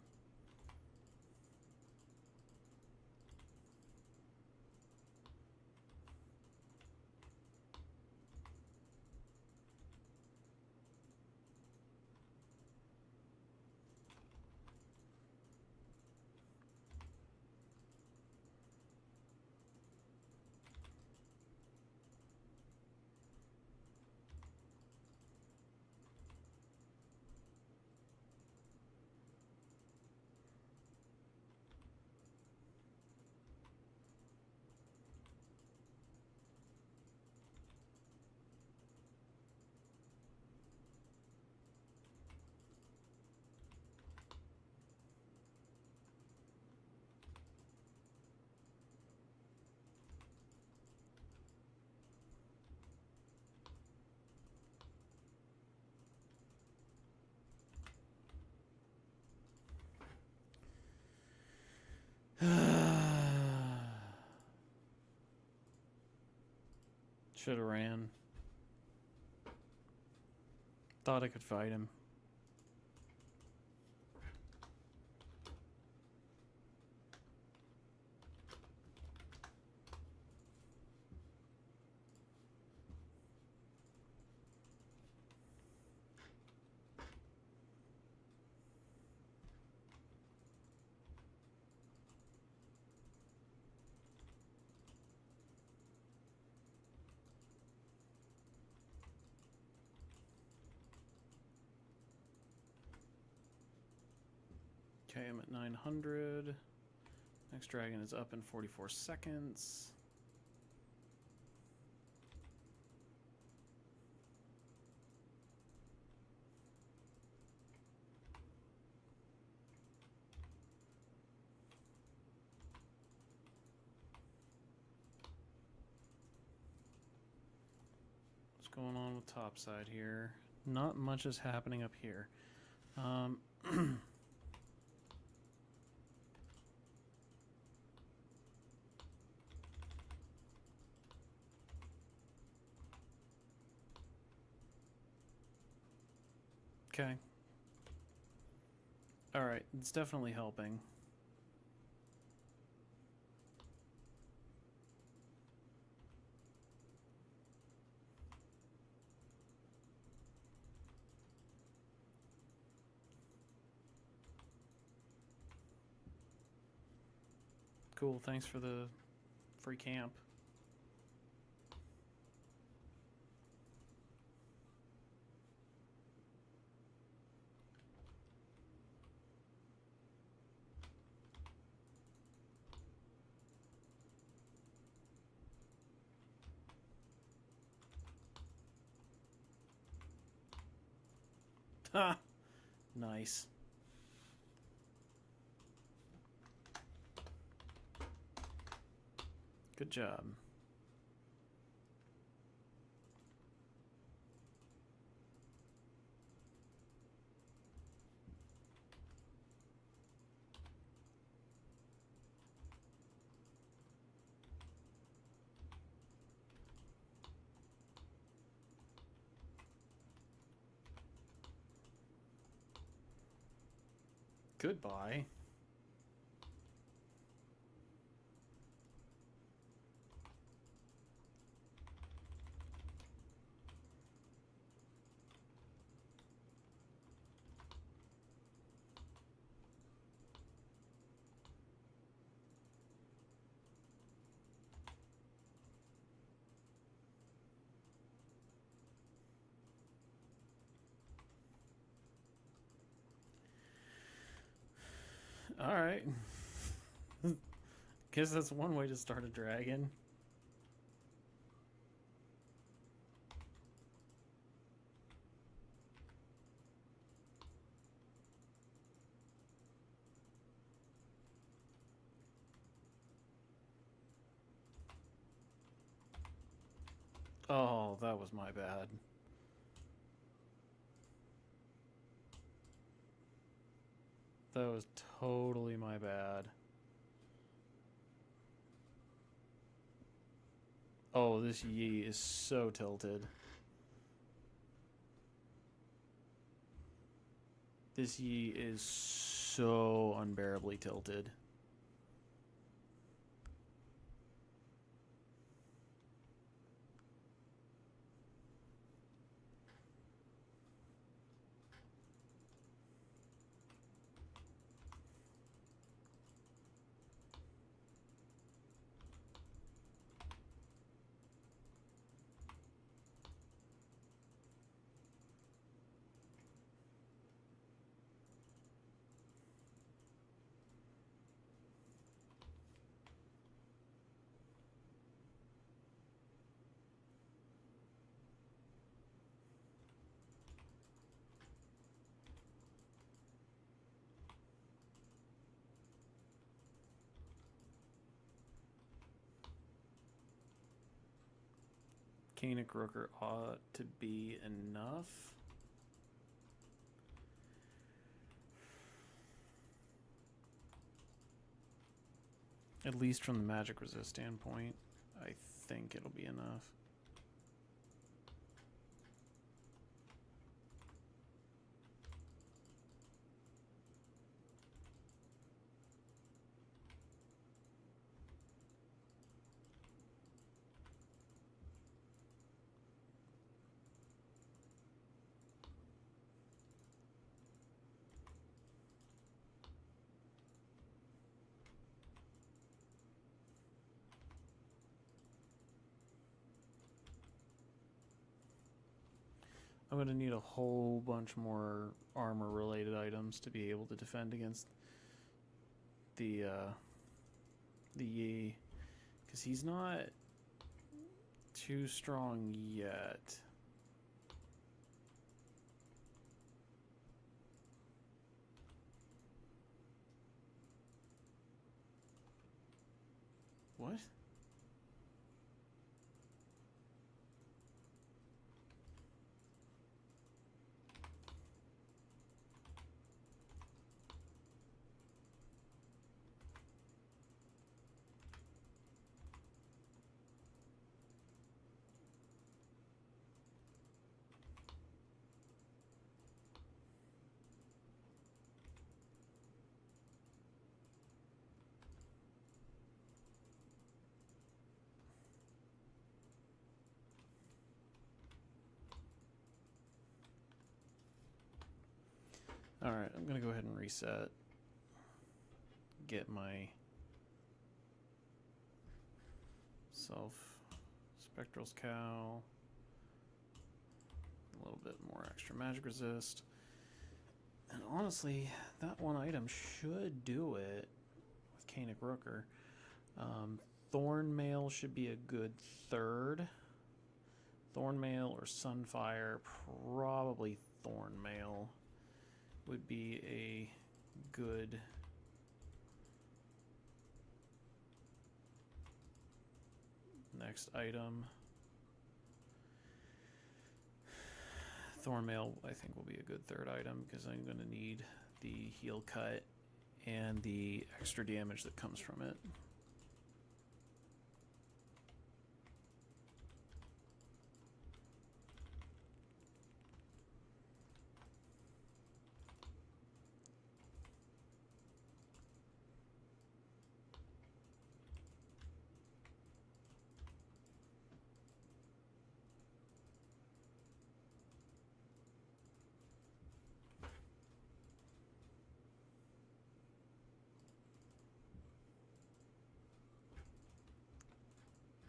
Should have ran. Thought I could fight him. Okay, I'm at 900. Next dragon is up in 44 seconds. What's going on with topside here? Not much is happening up here. Okay. Alright, it's definitely helping. Cool, thanks for the free camp. Nice. Good job. Goodbye. All right. Guess that's one way to start a dragon. Oh, that was my bad. That was totally my bad. Oh, this Yi is so tilted. This Yi is so unbearably tilted. Canik Rooker ought to be enough. At least from the magic resist standpoint, I think it'll be enough. I'm going to need a whole bunch more armor-related items to be able to defend against the Yi, because he's not too strong yet. What? Alright, I'm going to go ahead and reset. Get my Spectral's Cow. A little bit more extra magic resist. And honestly, that one item should do it with Canik Rooker. Thornmail should be a good third. Thornmail or Sunfire, probably Thornmail. would be a good next item. Thornmail, I think, will be a good third item because I'm going to need the heal cut and the extra damage that comes from it.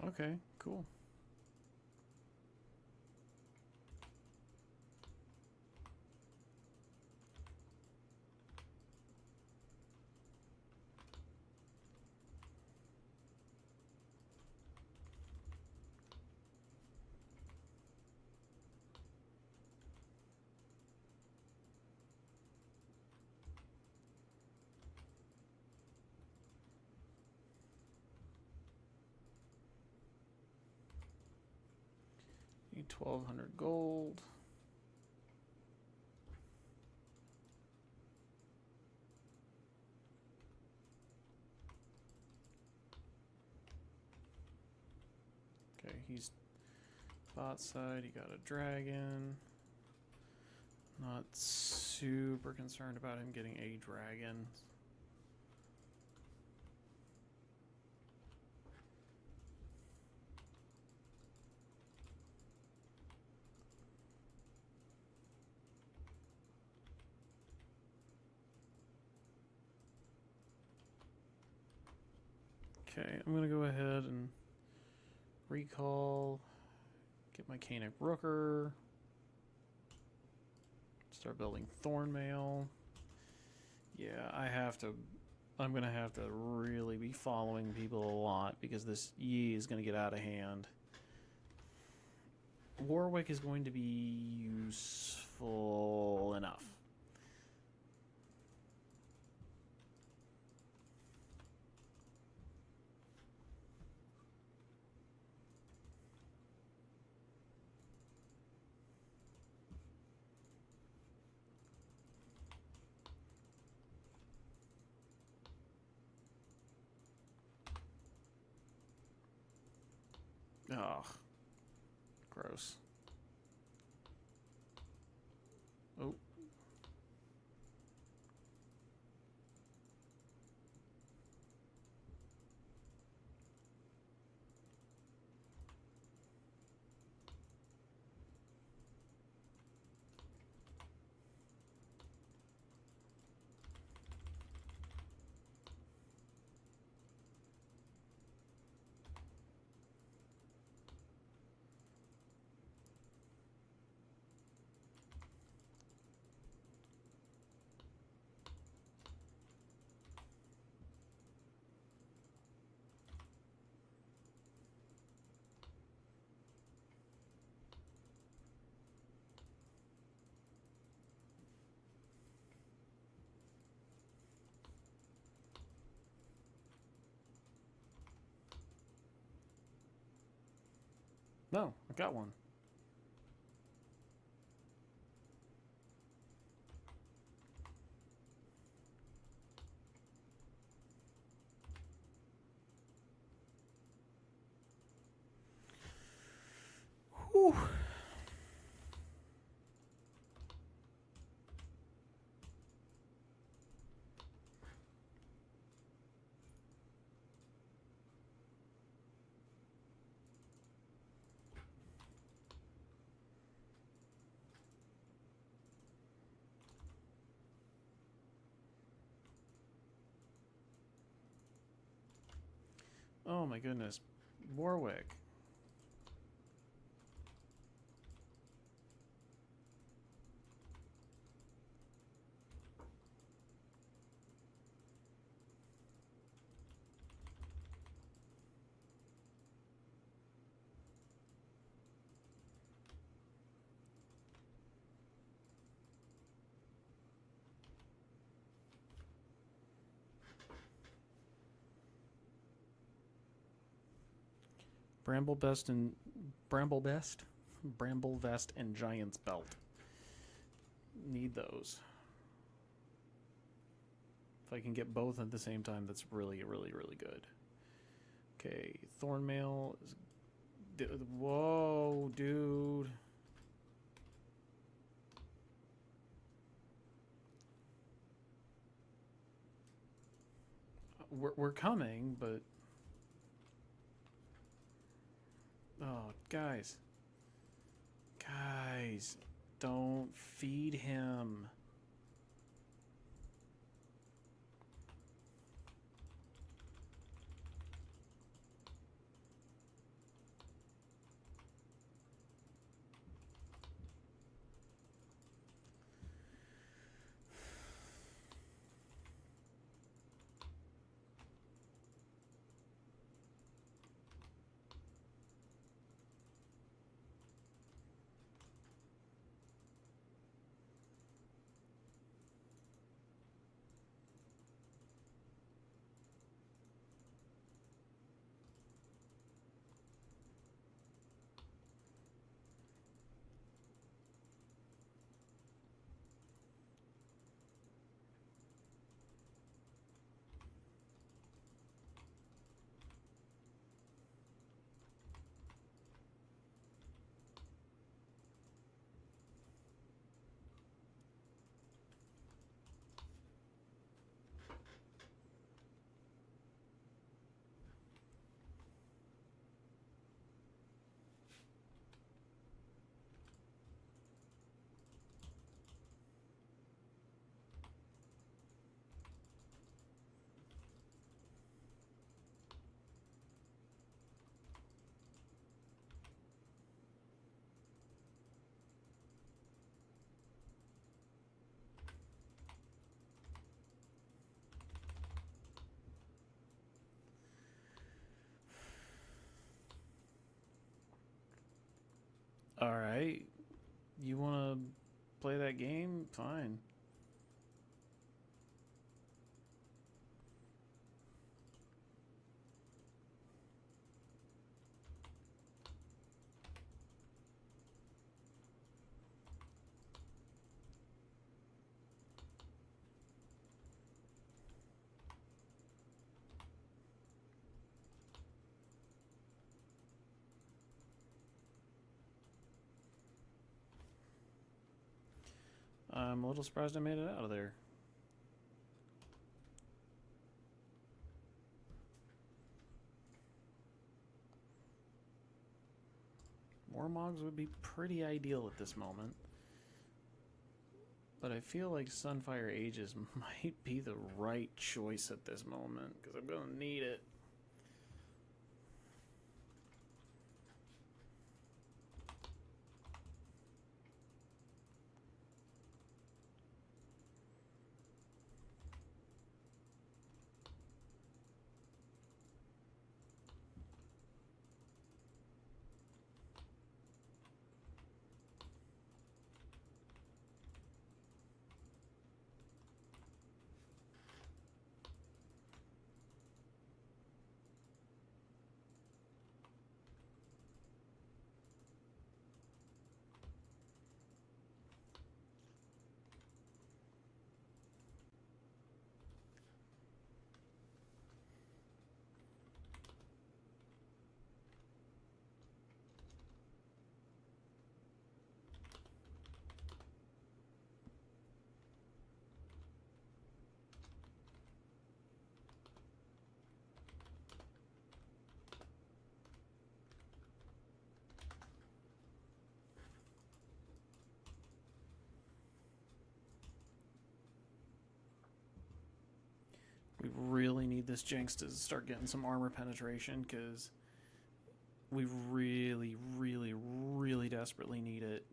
Okay, cool. Need 1,200 gold. Okay, he's bot side. He got a dragon. Not super concerned about him getting a dragon. Okay, I'm gonna go ahead and recall, get my Canic Rooker, start building Thornmail. Yeah, I'm gonna have to really be following people a lot because this Yi is gonna get out of hand. Warwick is going to be useful enough. Ugh. Gross. Oh. No, I got one. Whew. Oh my goodness. Warwick. Bramble Best and Bramble Best, Bramble Vest and Giant's Belt. Need those. If I can get both at the same time, that's really, really, really good. Okay, Thornmail is. Whoa, dude. We're coming, but. Oh, guys. Guys, don't feed him. Alright. You want to play that game? Fine. I'm a little surprised I made it out of there. More Mogs would be pretty ideal at this moment. But I feel like Sunfire Ages might be the right choice at this moment, because I'm going to need it. We really need this Jinx to start getting some armor penetration, because we really, really, really desperately need it.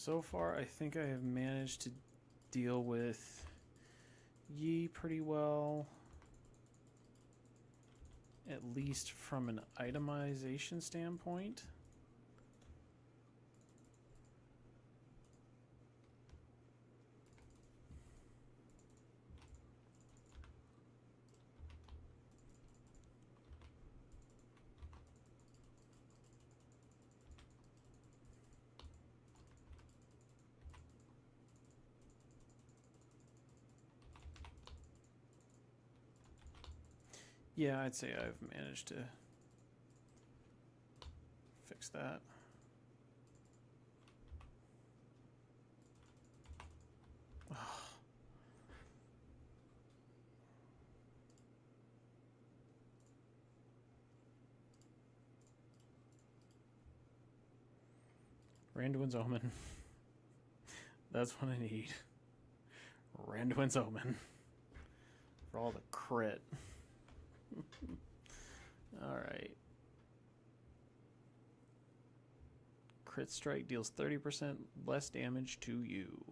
So far, I think I have managed to deal with Yi pretty well. At least from an itemization standpoint. Yeah, I'd say I've managed to fix that. Randuin's Omen. That's what I need. Randuin's Omen. For all the crit. Alright. Crit strike deals 30% less damage to you.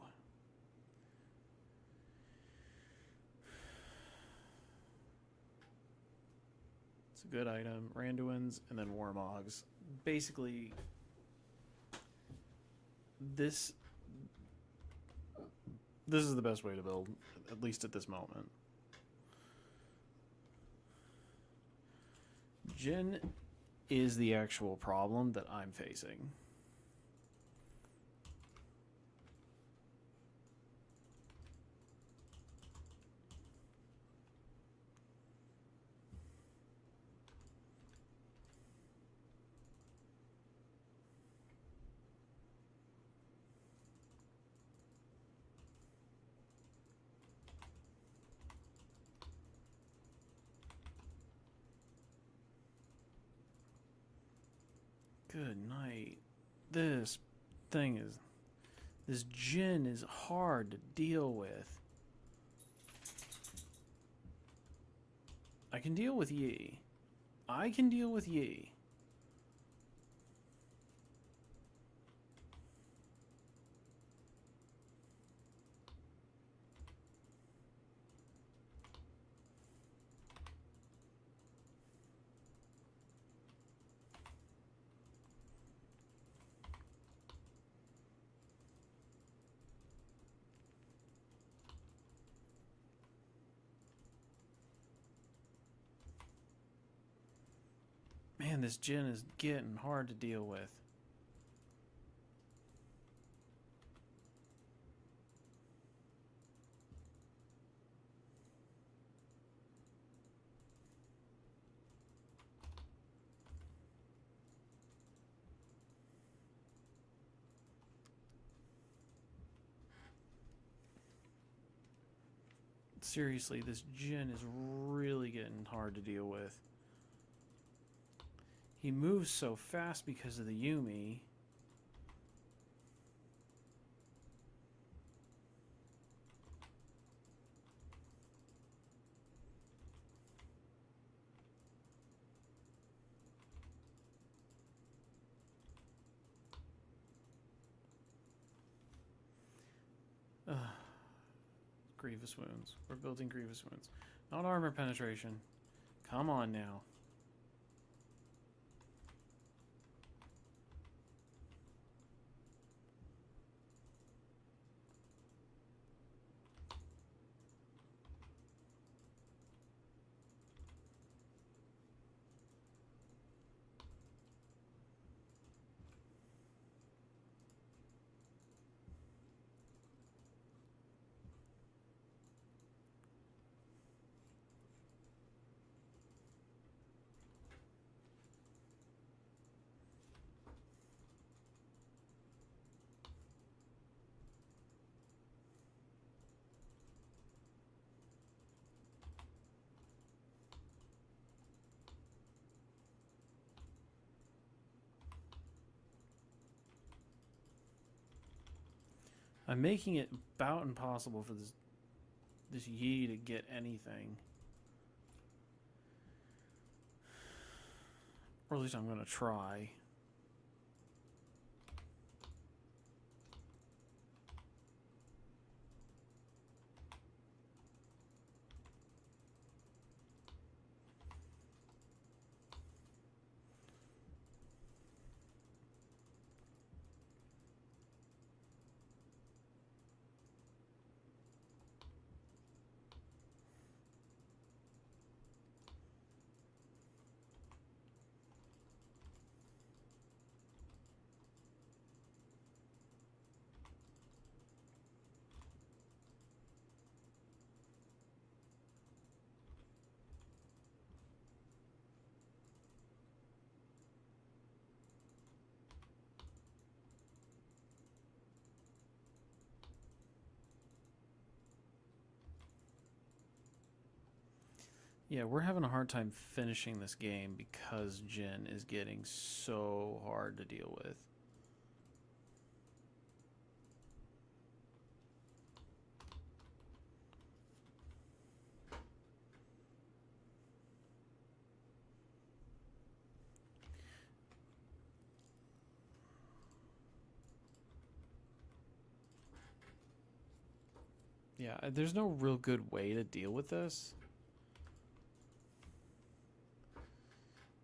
It's a good item. Randuin's and then Warmogs. Basically, this is the best way to build, at least at this moment. Jin is the actual problem that I'm facing. Good night. This Jin is hard to deal with. I can deal with Yi. I can deal with Yi. Man, this Jin is getting hard to deal with. Seriously, this Jin is really getting hard to deal with. He moves so fast because of the Yumi. Grievous wounds. We're building grievous wounds. Not armor penetration. Come on now. I'm making it about impossible for this Yi to get anything. Or at least I'm going to try. Yeah, we're having a hard time finishing this game because Jin is getting so hard to deal with. Yeah, there's no real good way to deal with this.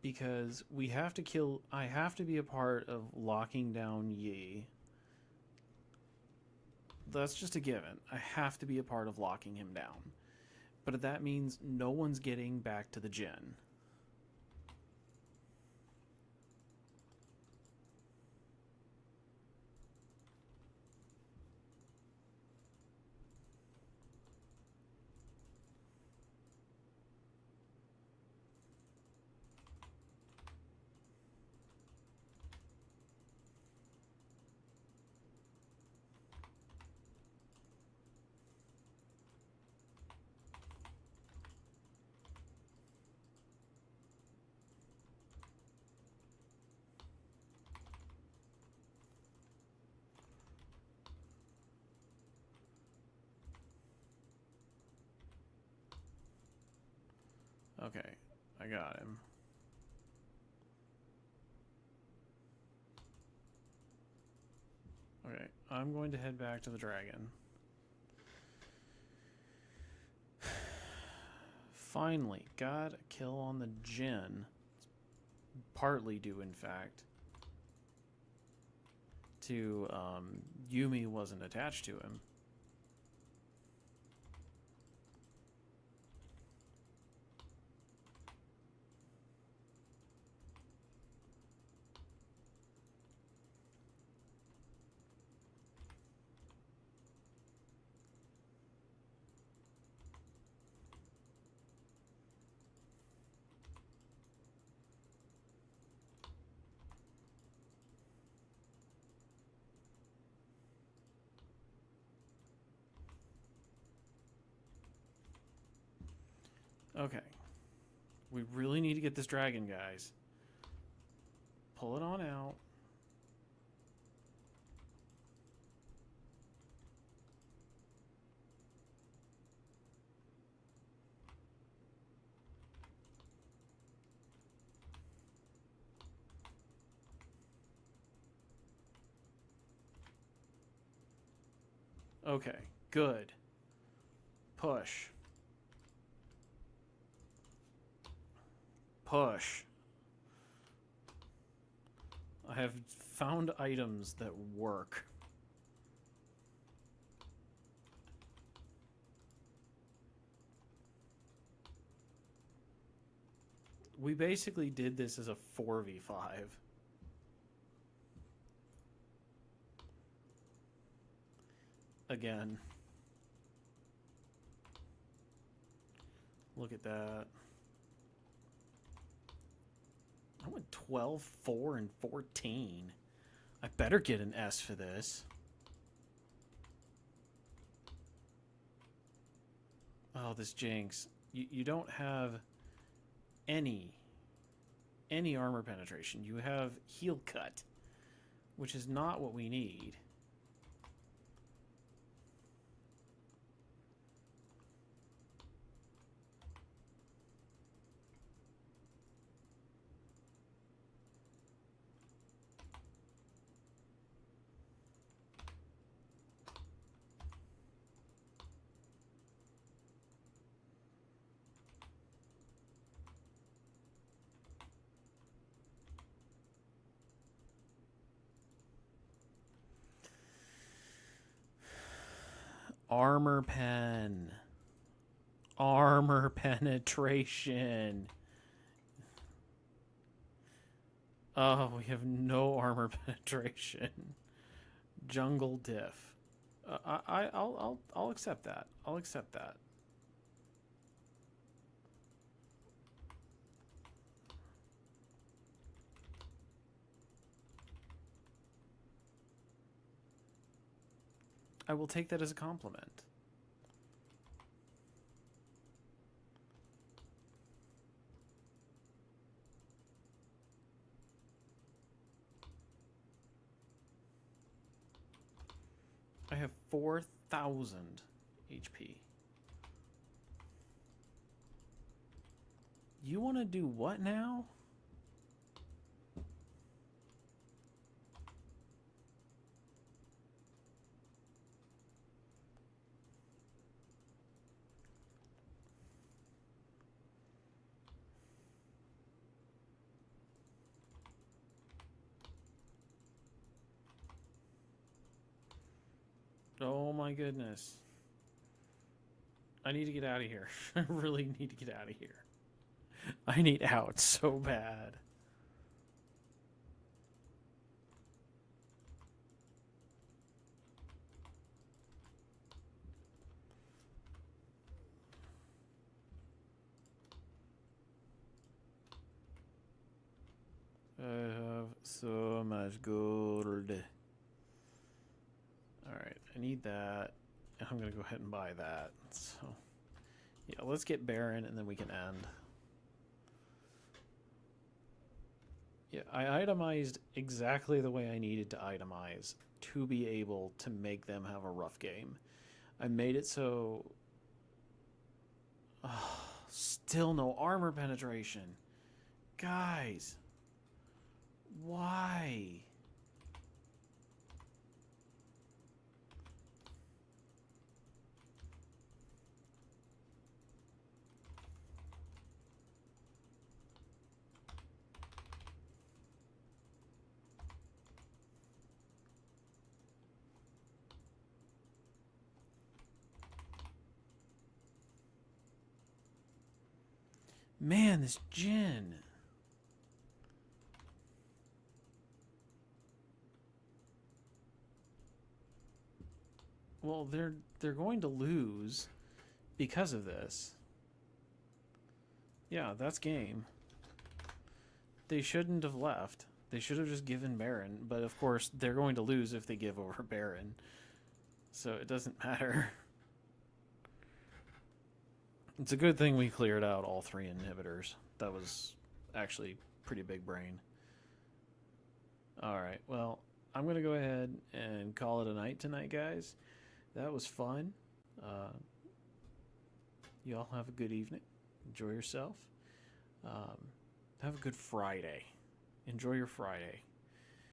Because we have to kill. I have to be a part of locking down Yi. That's just a given. I have to be a part of locking him down. But that means no one's getting back to the Jin. Okay, I got him. Okay, I'm going to head back to the dragon. Finally, got a kill on the Jin. Partly due, in fact, to Yumi wasn't attached to him. Okay. We really need to get this dragon, guys. Pull it on out. Okay, good. Push. Push. I have found items that work. We basically did this as a 4v5. Again. Look at that. I went 12, 4, and 14. I better get an S for this. Oh, this Jinx. You don't have any armor penetration. You have heal cut, which is not what we need. Armor pen. Armor penetration. Oh, we have no armor penetration. Jungle diff. I'll accept that. I'll accept that. I will take that as a compliment. 4,000 HP. You want to do what now? Oh my goodness. I need to get out of here. I really need to get out of here. I need out so bad. I have so much gold. Alright, I need that. I'm going to go ahead and buy that. So, yeah, let's get Baron and then we can end. Yeah, I itemized exactly the way I needed to itemize to be able to make them have a rough game. I made it so... still no armor penetration. Guys. Why? Man, this Jin. Well, they're going to lose because of this. Yeah, that's game. They shouldn't have left. They should have just given Baron, but of course they're going to lose if they give over Baron. So it doesn't matter. It's a good thing we cleared out all 3 inhibitors. That was actually pretty big brain. Alright, well, I'm going to go ahead and call it a night tonight, guys. That was fun. You all have a good evening. Enjoy yourself. Have a good Friday. Enjoy your Friday.